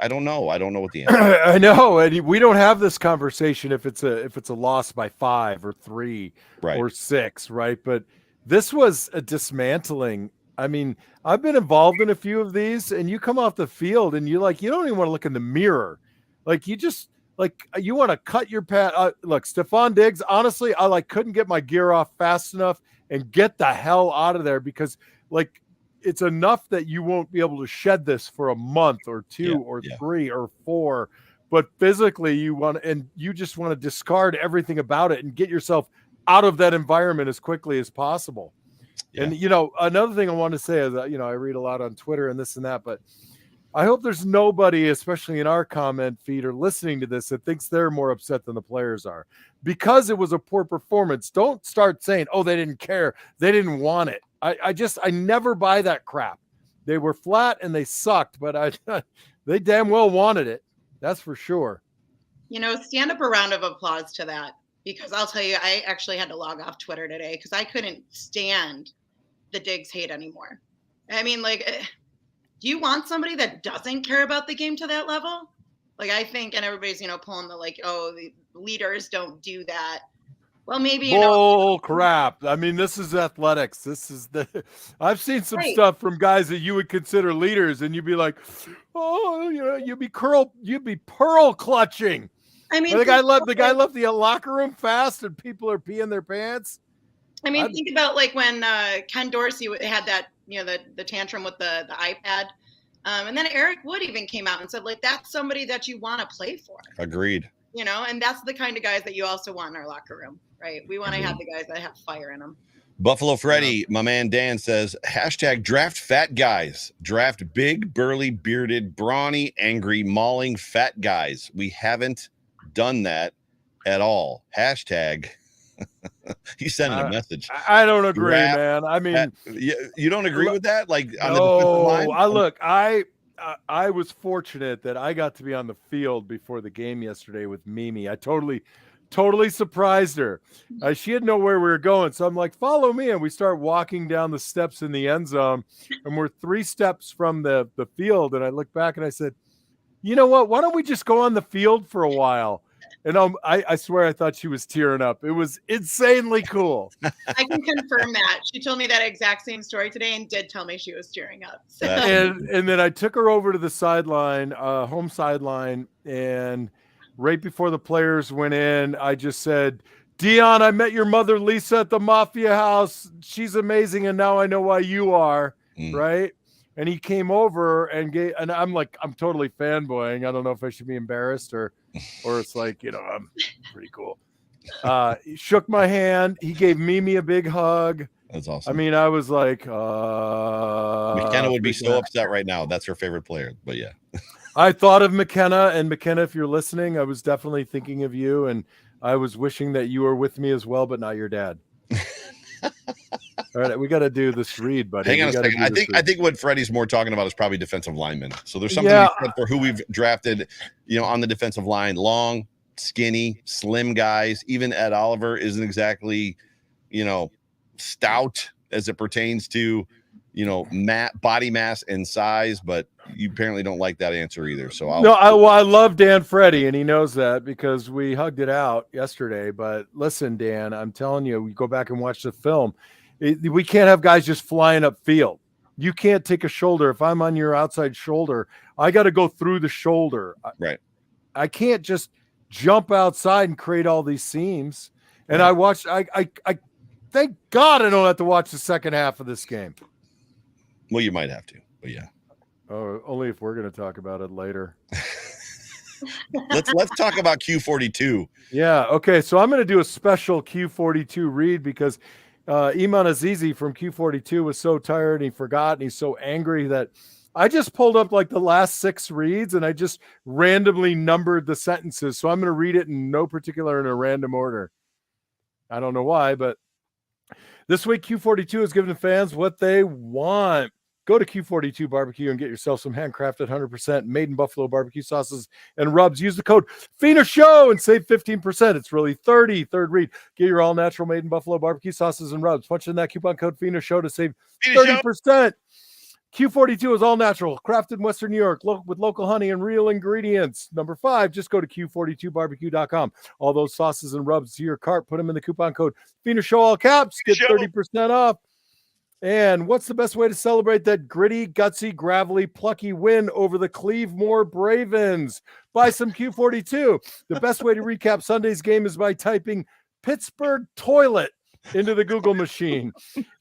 don't know. I don't know what the answer is. I know. And we don't have this conversation if it's a loss by 5 or 3 or 6, right? But this was a dismantling. I mean, I've been involved in a few of these, and you come off the field and you don't even want to look in the mirror. Like you just you want to cut your pad. Look, Stephon Diggs, honestly, I couldn't get my gear off fast enough and get the hell out of there because it's enough that you won't be able to shed this for a month or 2 or 3 or 4. but physically you just want to discard everything about it and get yourself out of that environment as quickly as possible. Yeah. And, another thing I want to say is that, I read a lot on Twitter and this and that, but I hope there's nobody, especially in our comment feed or listening to this, that thinks they're more upset than the players are because it was a poor performance. Don't start saying, oh, they didn't care. They didn't want it. I never buy that crap. They were flat and they sucked, but they damn well wanted it. That's for sure. Stand up a round of applause to that, because I'll tell you, I actually had to log off Twitter today because I couldn't stand the Diggs hate anymore. I mean, do you want somebody that doesn't care about the game to that level? I think, and everybody's, pulling the the leaders don't do that. Well, maybe, Bull crap. I mean, this is athletics. I've seen some stuff from guys that you would consider leaders, and you'd be like, oh, you'd be pearl clutching. I mean, the guy left the locker room fast, and people are peeing their pants. I mean, think about when Ken Dorsey had that, the tantrum with the iPad. And then Eric Wood even came out and said, that's somebody that you want to play for. Agreed. And that's the kind of guys that you also want in our locker room, right? We want to have the guys that have fire in them. Buffalo Freddy, my man Dan says, #draft fat guys. Draft big, burly, bearded, brawny, angry, mauling fat guys. We haven't done that at all. He's sending a message. I don't agree, man. I mean, you don't agree with that? On the defensive line? I was fortunate that I got to be on the field before the game yesterday with Mimi. I totally surprised her. She didn't know where we were going, so I'm like, follow me, and we start walking down the steps in the end zone, and we're 3 steps from the field, and I look back and I said, you know what? Why don't we just go on the field for a while? And I swear I thought she was tearing up. It was insanely cool. I can confirm that. She told me that exact same story today and did tell me she was tearing up. So. And then I took her over to the sideline, home sideline, and right before the players went in, I just said, Dion, I met your mother, Lisa, at the Mafia House. She's amazing, and now I know why you are, right? And he came over and I'm totally fanboying. I don't know if I should be embarrassed or it's I'm pretty cool. He shook my hand. He gave Mimi a big hug. That's awesome. I mean, I was like, McKenna would be so upset right now. That's her favorite player, but yeah. I thought of McKenna, and McKenna, if you're listening, I was definitely thinking of you, and I was wishing that you were with me as well, but not your dad. All right, we got to do this read, buddy. Hang on a second. I think what Freddie's more talking about is probably defensive linemen. So there's something to be said for who we've drafted, on the defensive line. Long, skinny, slim guys. Even Ed Oliver isn't exactly, stout as it pertains to, body mass and size. But you apparently don't like that answer either. So I love Dan Freddy, and he knows that because we hugged it out yesterday. But listen, Dan, I'm telling you, we go back and watch the film. We can't have guys just flying upfield. You can't take a shoulder. If I'm on your outside shoulder, I got to go through the shoulder. Right. I can't just jump outside and create all these seams. And I watched. I thank God I don't have to watch the second half of this game. Well, you might have to, but yeah. Oh, only if we're going to talk about it later. Let's talk about Q42. Yeah. Okay. So I'm going to do a special Q42 read because Iman Azizi from Q42 was so tired and he forgot, and he's so angry that I just pulled up the last 6 reads and I just randomly numbered the sentences. So I'm going to read it in no particular in a random order. I don't know why, but this week Q42 is giving the fans what they want. Go to Q42 Barbecue and get yourself some handcrafted 100% made in Buffalo barbecue sauces and rubs. Use the code FINA SHOW and save 15%. It's really 30. Third read. Get your all-natural made in Buffalo barbecue sauces and rubs. Punch in that coupon code FINA SHOW to save 30%. Q42 is all natural, crafted in Western New York with local honey and real ingredients. Number 5, just go to Q42barbecue.com. All those sauces and rubs to your cart. Put them in the coupon code FINA SHOW, all caps. Get 30% off. And what's the best way to celebrate that gritty, gutsy, gravelly, plucky win over the Cleveland Bravens? Buy some Q42. The best way to recap Sunday's game is by typing Pittsburgh toilet into the Google machine.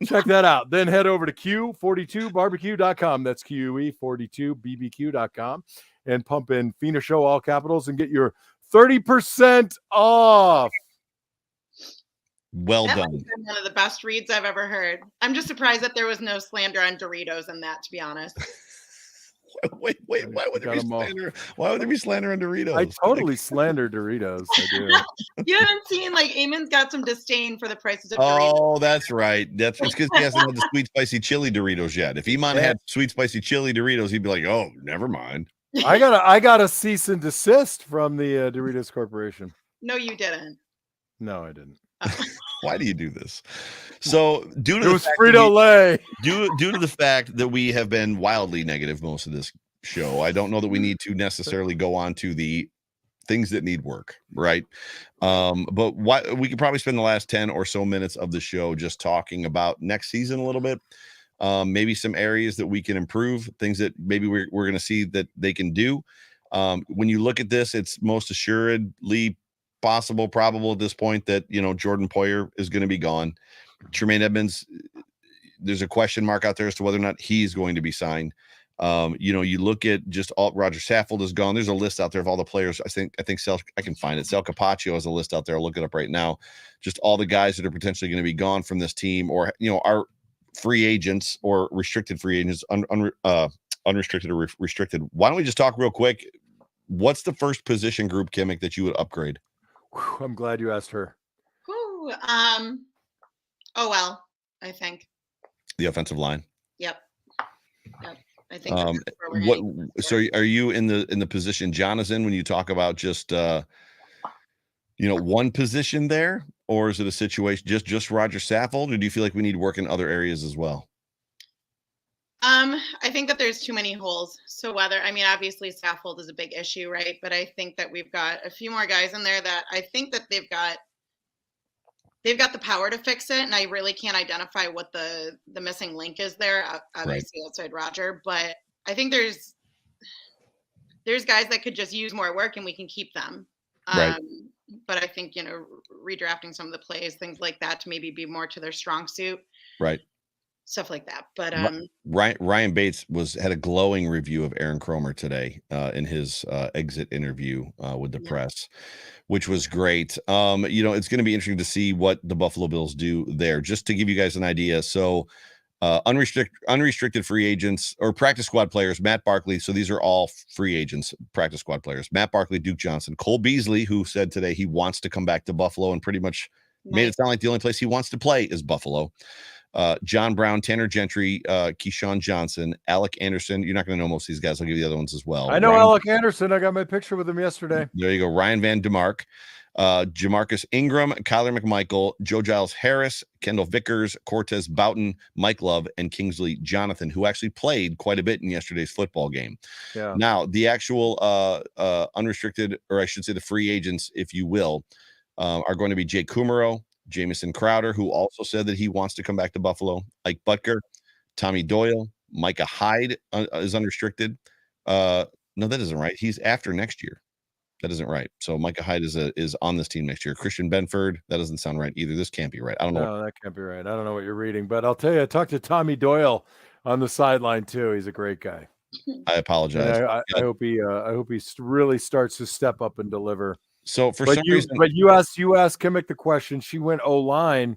Check that out. Then head over to Q42barbecue.com. That's QE42bbq.com. and pump in Fina Show, all capitals, and get your 30% off. Well That done. was one of the best reads I've ever heard. I'm just surprised that there was no slander on Doritos in that, to be honest. Wait, why would there be slander? Why would there be slander on Doritos? I totally slander Doritos. I do. You haven't seen, like, Eamon's got some disdain for the prices of Doritos. Oh, that's right. It's because he hasn't had the sweet spicy chili Doritos yet. If Iman had sweet spicy chili Doritos, he'd be like, "Oh, never mind." I got a cease and desist from the Doritos Corporation. No, you didn't. No, I didn't. Why do you do this? So due to it was Frito-Lay. Due to the fact that we have been wildly negative most of this show, I don't know that we need to necessarily go on to the things that need work, right? But we could probably spend the last 10 or so minutes of the show just talking about next season a little bit. Maybe some areas that we can improve, things that maybe we're going to see that they can do. When you look at this, it's most assuredly probable at this point that, Jordan Poyer is going to be gone. Tremaine Edmonds, there's a question mark out there as to whether or not he's going to be signed. You look at just Roger Saffold is gone. There's a list out there of all the players. I think I can find it. Sal Capaccio has a list out there. I'll look it up right now. Just all the guys that are potentially going to be gone from this team, or, are free agents or restricted free agents, unrestricted or restricted. Why don't we just talk real quick? What's the first position group, Kimmick, that you would upgrade? I'm glad you asked her. Ooh, I think. The offensive line. Yep. I think. So are you in the position John is in when you talk about just one position there, or is it a situation just Roger Saffold, or do you feel like we need work in other areas as well? I think that there's too many holes. So obviously Saffold is a big issue, right? But I think that we've got a few more guys in there that I think that they've got the power to fix it. And I really can't identify what the missing link is there, obviously outside Roger. But I think there's guys that could just use more work and we can keep them. Right. But I think, redrafting some of the plays, things like that, to maybe be more to their strong suit. Right. Stuff like that. But Ryan Bates had a glowing review of Aaron Cromer today in his exit interview with the press, which was great. It's going to be interesting to see what the Buffalo Bills do there. Just to give you guys an idea, so unrestricted free agents or practice squad players, Matt Barkley. So these are all free agents, practice squad players. Matt Barkley, Duke Johnson, Cole Beasley, who said today he wants to come back to Buffalo and pretty much made it sound like the only place he wants to play is Buffalo. John Brown, Tanner Gentry, Keyshawn Johnson, Alec Anderson. You're not going to know most of these guys. I'll give you the other ones as well. I know Alec Anderson. I got my picture with him yesterday. There you go. Ryan Van DeMark, Jamarcus Ingram, Kyler McMichael, Joe Giles Harris, Kendall Vickers, Cortez Boughton, Mike Love, and Kingsley Jonathan, who actually played quite a bit in yesterday's football game. Yeah. Now, the actual unrestricted, or I should say the free agents, if you will, are going to be Jake Kumaro, Jamison Crowder, who also said that he wants to come back to Buffalo, Ike Butker, Tommy Doyle, Micah Hyde is unrestricted. No, that isn't right. He's after next year. That isn't right. So Micah Hyde is on this team next year. Christian Benford, that doesn't sound right either. This can't be right. I don't know. No, that can't be right. I don't know what you're reading, but I'll tell you, I talked to Tommy Doyle on the sideline too. He's a great guy. I apologize. I hope he really starts to step up and deliver. So for some reason, but you asked Kimmick the question. She went O-line,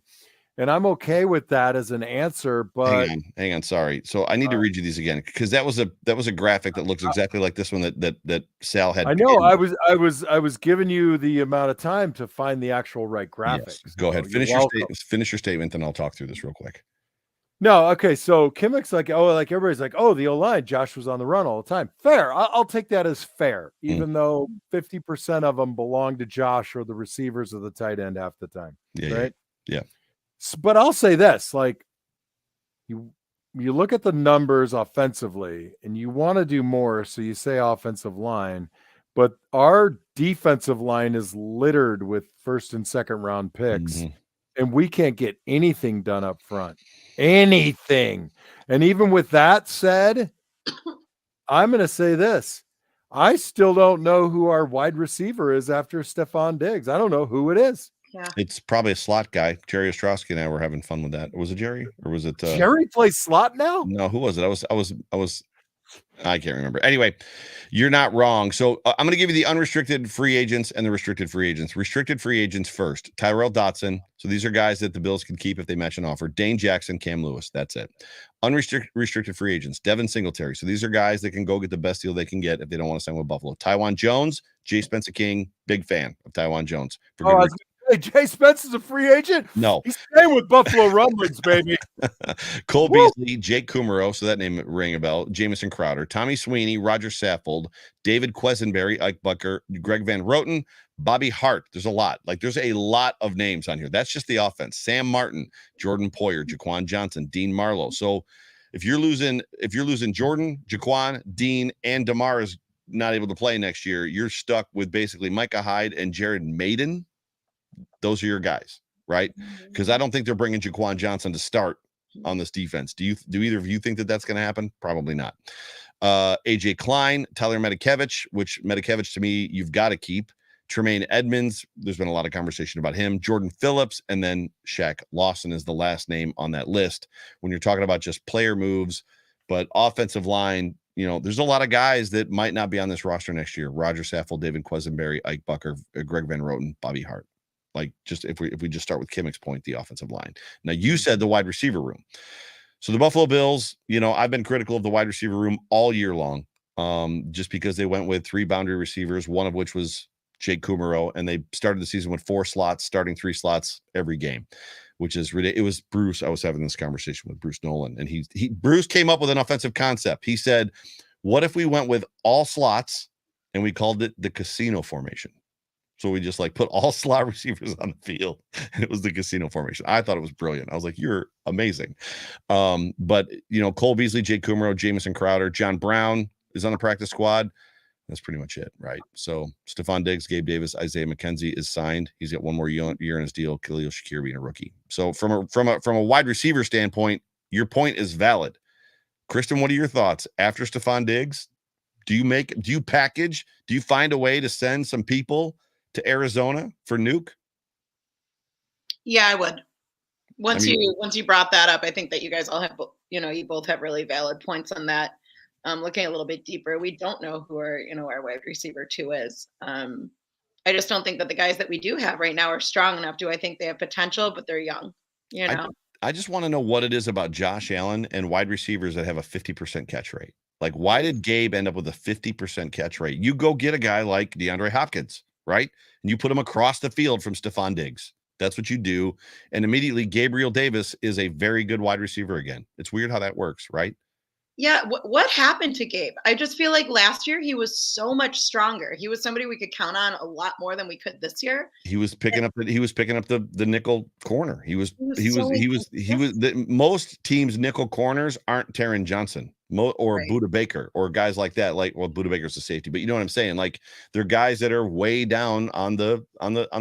and I'm okay with that as an answer. But hang on. Sorry. So I need to read you these again, because that was a graphic that looks exactly like this one that Sal had. I know. I was giving you the amount of time to find the actual right graphic. Yes. Go ahead. Finish your statement, then I'll talk through this real quick. No, okay. So Kimmick's like everybody's like, oh, the O-line, Josh was on the run all the time. Fair. I'll take that as fair, even though 50% of them belong to Josh or the receivers or the tight end half the time. Yeah. Right. Yeah. But I'll say this, like you look at the numbers offensively and you want to do more. So you say offensive line, but our defensive line is littered with first and second round picks. Mm-hmm. And we can't get anything done up front. Anything. And even with that said, I'm going to say this. I still don't know who our wide receiver is after Stephon Diggs. I don't know who it is. Yeah. It's probably a slot guy. Jerry Ostrowski and I were having fun with that. Was it Jerry or was it Jerry plays slot now? No, who was it? I was I can't remember. Anyway, you're not wrong. So I'm going to give you the unrestricted free agents and the restricted free agents. Restricted free agents first. Tyrell Dotson. So these are guys that the Bills can keep if they match an offer. Dane Jackson, Cam Lewis. That's it. Restricted free agents. Devin Singletary. So these are guys that can go get the best deal they can get if they don't want to sign with Buffalo. Tywan Jones, Jay Spencer King. Big fan of Tywan Jones. For good reason. Hey, Jay Spence is a free agent? No. He's staying with Buffalo Rumblings, baby. Cole Beasley, Jake Kumaro, so that name rang a bell. Jamison Crowder, Tommy Sweeney, Roger Saffold, David Quesenberry, Ike Bucker, Greg Van Roten, Bobby Hart. There's a lot. There's a lot of names on here. That's just the offense. Sam Martin, Jordan Poyer, Jaquan Johnson, Dean Marlowe. So if you're losing Jordan, Jaquan, Dean, and DeMar is not able to play next year, you're stuck with basically Micah Hyde and Jared Maiden. Those are your guys, right? Because I don't think they're bringing Jaquan Johnson to start on this defense. Do either of you think that that's going to happen? Probably not. AJ Klein, Tyler Medikevich, which Medikevich to me, you've got to keep. Tremaine Edmonds, there's been a lot of conversation about him. Jordan Phillips, and then Shaq Lawson is the last name on that list. When you're talking about just player moves, but offensive line, there's a lot of guys that might not be on this roster next year. Roger Saffold, David Quesenberry, Ike Bucker, Greg Van Roten, Bobby Hart. Just if we just start with Kimmick's point, the offensive line. Now you said the wide receiver room. So the Buffalo Bills, I've been critical of the wide receiver room all year long, just because they went with 3 boundary receivers, one of which was Jake Kumaro, and they started the season with 4 slots, starting 3 slots every game, which is ridiculous. It was Bruce. I was having this conversation with Bruce Nolan, and Bruce came up with an offensive concept. He said, "What if we went with all slots and we called it the casino formation?" So we just put all slot receivers on the field, and it was the casino formation. I thought it was brilliant. I was like, "You're amazing." But Cole Beasley, Jake Kumaro, Jamison Crowder, John Brown is on the practice squad. That's pretty much it, right? So Stephon Diggs, Gabe Davis, Isaiah McKenzie is signed. He's got one more year in his deal. Khalil Shakir being a rookie. So from a wide receiver standpoint, your point is valid. Kristen, what are your thoughts after Stephon Diggs? Do you package? Do you find a way to send some people to Arizona for Nuke? Yeah, I would. Once you brought that up, I think that you guys all have, you both have really valid points on that. Looking a little bit deeper, we don't know who our wide receiver 2 is. I just don't think that the guys that we do have right now are strong enough. Do I think they have potential, but they're young, I just want to know what it is about Josh Allen and wide receivers that have a 50% catch rate. Why did Gabe end up with a 50% catch rate? You go get a guy like DeAndre Hopkins, right? And you put him across the field from Stephon Diggs. That's what you do. And immediately Gabriel Davis is a very good wide receiver again. It's weird how that works, right? Yeah. What happened to Gabe? I just feel like last year he was so much stronger. He was somebody we could count on a lot more than we could this year. He was picking up the nickel corner. Most teams' nickel corners aren't Taron Johnson or Right. Budda Baker or guys like that. Budda Baker's a safety, but you know what I'm saying? They're guys that are way down on the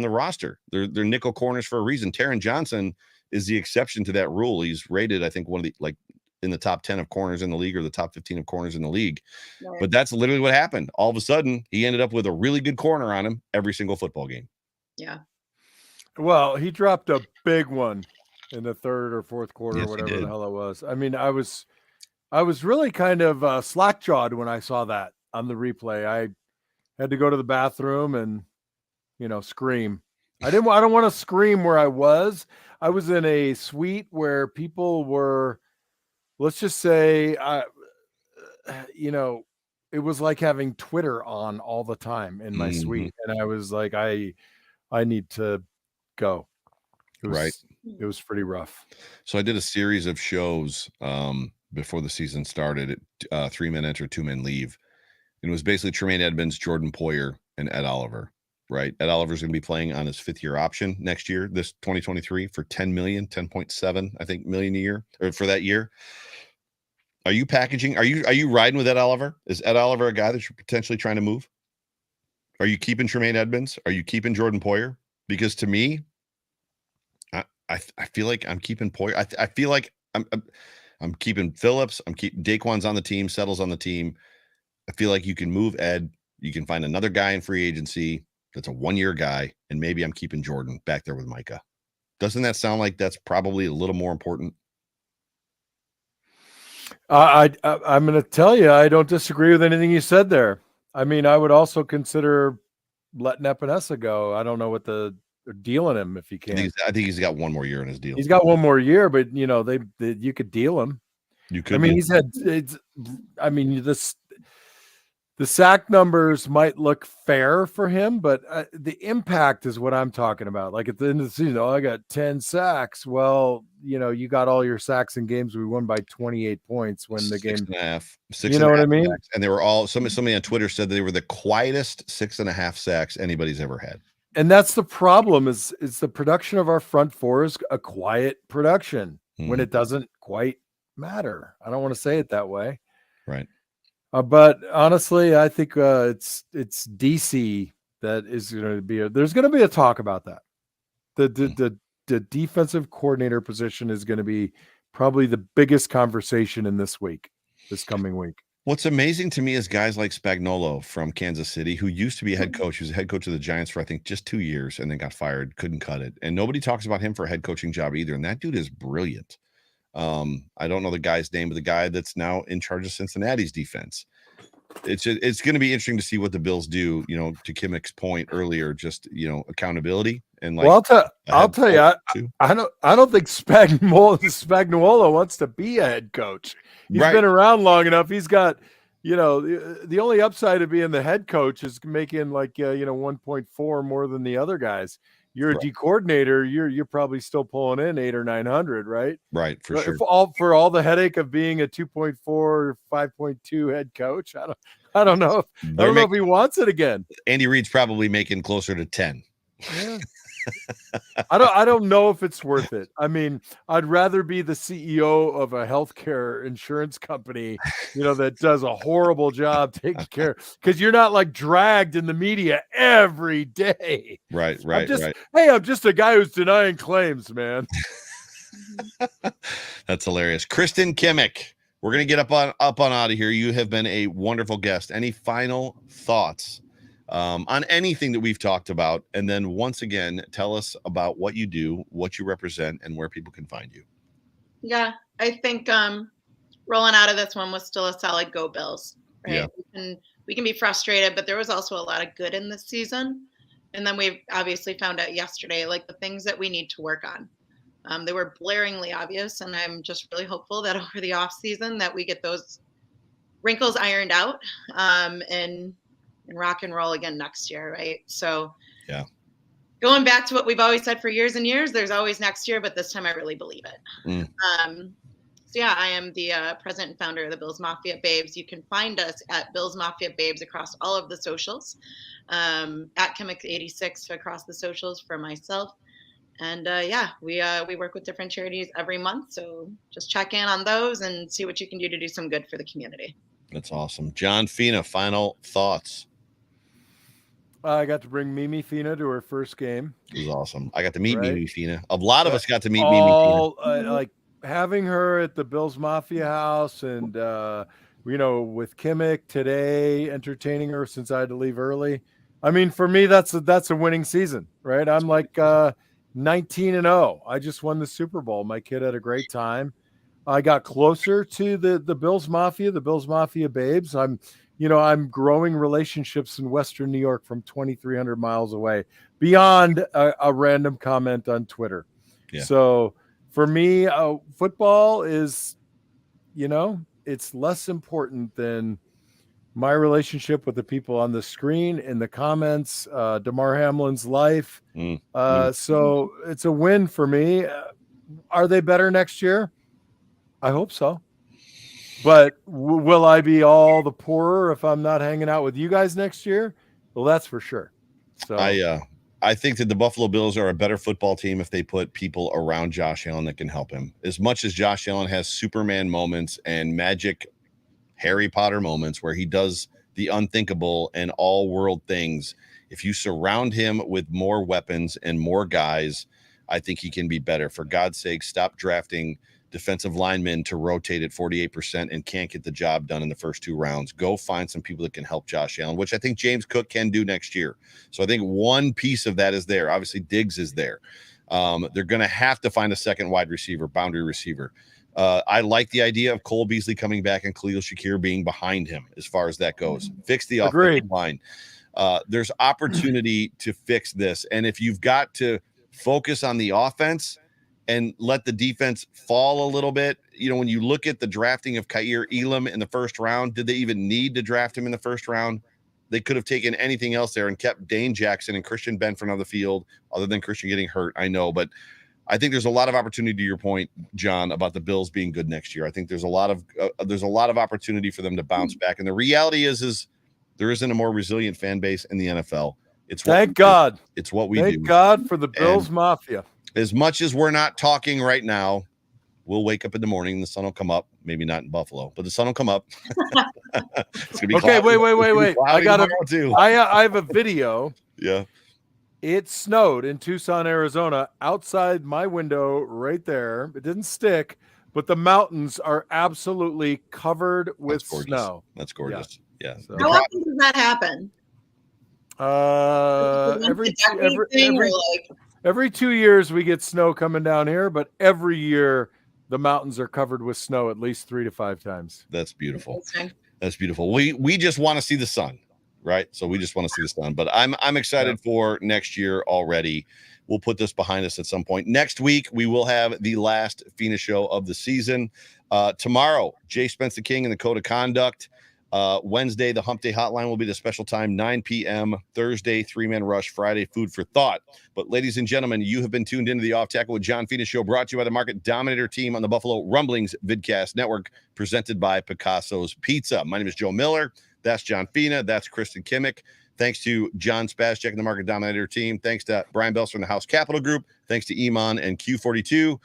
roster. They're nickel corners for a reason. Taron Johnson is the exception to that rule. He's rated, I think, one of the in the top 10 of corners in the league or the top 15 of corners in the league. Right. But that's literally what happened. All of a sudden, he ended up with a really good corner on him every single football game. Yeah. Well, he dropped a big one in the 3rd or 4th quarter, Yes, whatever the hell it was. I mean, I was really kind of slack-jawed when I saw that on the replay. I had to go to the bathroom and, scream. I don't want to scream where I was. I was in a suite where people were, let's just say, it was like having Twitter on all the time in my suite. And I was like, I need to go. It was pretty rough. So I did a series of shows before the season started at 3 men enter, 2 men leave. And it was basically Tremaine Edmonds, Jordan Poyer, and Ed Oliver, right? Ed Oliver's going to be playing on his 5th year option next year, this 2023, for $10.7 I think million a year, or for that year. Are you packaging? Are you riding with Ed Oliver? Is Ed Oliver a guy that you're potentially trying to move? Are you keeping Tremaine Edmonds? Are you keeping Jordan Poyer? Because to me, I feel like I'm keeping Poyer. I feel like I'm keeping Phillips. I'm keeping Daquan's on the team. Settle's on the team. I feel like you can move Ed. You can find another guy in free agency that's a 1-year guy, and maybe I'm keeping Jordan back there with Micah. Doesn't that sound like that's probably a little more important? I'm going to tell you, I don't disagree with anything you said there. I mean, I would also consider letting Epinesa go. I don't know what they're dealing him if he can. I think he's got one more year in his deal. He's got one more year, but you could deal him. You could. I mean, the sack numbers might look fair for him, but the impact is what I'm talking about. Like at the end of the season, I got 10 sacks. Well, you got all your sacks in games we won by 28 points when the game. 6.5. You know what I mean? Sacks. And they were all somebody on Twitter said they were the quietest 6.5 sacks anybody's ever had. And that's the problem is the production of our front four is a quiet production when it doesn't quite matter. I don't want to say it that way. Right. But honestly, I think it's DC that is going to be there's going to be a talk about that. The defensive coordinator position is going to be probably the biggest conversation in this coming week. What's amazing to me is guys like Spagnuolo from Kansas City, who used to be a head coach. He was a head coach of the Giants for, I think, just 2 years and then got fired, couldn't cut it. And nobody talks about him for a head coaching job either. And that dude is brilliant. I don't know the guy's name, but the guy that's now in charge of Cincinnati's defense. It's going to be interesting to see what the Bills do, to Kimmick's point earlier, just, accountability. And I'll tell you, I don't think Spagnuolo wants to be a head coach. He's been around long enough. He's got, the only upside of being the head coach is making 1.4 more than the other guys. You're a D coordinator. You're probably still pulling in 800 or 900, right? Right, for sure. For all the headache of being a 2.4 or 5.2 head coach, I don't know. I don't know if he wants it again. Andy Reid's probably making closer to 10. Yeah. I don't know if it's worth it. I mean, I'd rather be the CEO of a healthcare insurance company, that does a horrible job taking care, because you're not dragged in the media every day. Right. Hey, I'm just a guy who's denying claims, man. That's hilarious. Kristen Kimmick, we're gonna get up on out of here. You have been a wonderful guest. Any final thoughts on anything that we've talked about? And then once again, tell us about what you do, what you represent, and where people can find you. Yeah, I think rolling out of this one was still a solid go Bills, right? Yeah. We can be frustrated, but there was also a lot of good in this season. And then we obviously found out yesterday, the things that we need to work on. They were blaringly obvious, and I'm just really hopeful that over the off season that we get those wrinkles ironed out and rock and roll again next year, right? So yeah, going back to what we've always said for years and years, there's always next year, but this time I really believe it. So yeah, I am the president and founder of the Bills Mafia Babes. You can find us at Bills Mafia Babes across all of the socials, at Chemix86 across the socials for myself. And we work with different charities every month. So just check in on those and see what you can do to do some good for the community. That's awesome. John Fina, final thoughts. I got to bring Mimi Fina to her first game. It was awesome. I got to meet Mimi Fina. A lot of us got to meet Mimi Fina. Having her at the Bills Mafia house and, with Kimmick today, entertaining her since I had to leave early. I mean, for me, that's a winning season, right? I'm 19-0. I just won the Super Bowl. My kid had a great time. I got closer to the Bills Mafia, the Bills Mafia Babes. I'm growing relationships in Western New York from 2,300 miles away, beyond a random comment on Twitter. Yeah. So for me, football is, it's less important than my relationship with the people on the screen, in the comments, Damar Hamlin's life. So it's a win for me. Are they better next year? I hope so. But will I be all the poorer if I'm not hanging out with you guys next year? Well, that's for sure. So I think that the Buffalo Bills are a better football team if they put people around Josh Allen that can help him. As much as Josh Allen has Superman moments and magic Harry Potter moments where he does the unthinkable and all world things, if you surround him with more weapons and more guys, I think he can be better. For God's sake, stop drafting defensive linemen to rotate at 48% and can't get the job done in the first 2 rounds. Go find some people that can help Josh Allen, which I think James Cook can do next year. So I think one piece of that is there. Obviously, Diggs is there. They're going to have to find a second wide receiver, boundary receiver. I like the idea of Cole Beasley coming back and Khalil Shakir being behind him as far as that goes. Fix the offensive line. There's opportunity to fix this. And if you've got to focus on the offense and let the defense fall a little bit, when you look at the drafting of Kaiir Elam in the first round, did they even need to draft him in the first round? They could have taken anything else there and kept Dane Jackson and Christian Benford on the field, other than Christian getting hurt. I know, but I think there's a lot of opportunity, to your point, John, about the Bills being good next year. I think there's a lot of opportunity for them to bounce back. And the reality is there isn't a more resilient fan base in the NFL. Thank God. It's what we do. Thank God for the Bills Mafia. As much as we're not talking right now, we'll wake up in the morning, the sun will come up. Maybe not in Buffalo, but the sun will come up. It's gonna be okay, wait. I have a video. Yeah. It snowed in Tucson, Arizona, outside my window right there. It didn't stick, but the mountains are absolutely covered with snow. That's gorgeous. Yeah. So, how often does that happen? Every 2 years we get snow coming down here, but every year the mountains are covered with snow at least 3 to 5 times. That's beautiful. That's beautiful. We just want to see the sun. Right. So we just want to see this done. But I'm excited for next year already. We'll put this behind us at some point. Next week, we will have the last Fina show of the season. Tomorrow, Jay Spence the King and the Code of Conduct. Wednesday, the Hump Day Hotline will be the special time, 9 p.m. Thursday, 3-Man Rush. Friday, Food for Thought. But ladies and gentlemen, you have been tuned into the Off Tackle with John Fina show, brought to you by the Market Dominator team on the Buffalo Rumblings Vidcast Network, presented by Picasso's Pizza. My name is Joe Miller. That's John Fina. That's Kristen Kimmick. Thanks to John Spascheck and the Market Dominator team. Thanks to Brian Belser and the House Capital Group. Thanks to Iman and Q42.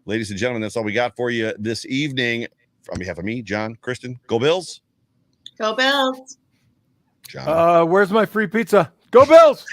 Ladies and gentlemen, that's all we got for you this evening. On behalf of me, John, Kristen, go Bills. Go Bills. John. Where's my free pizza? Go Bills.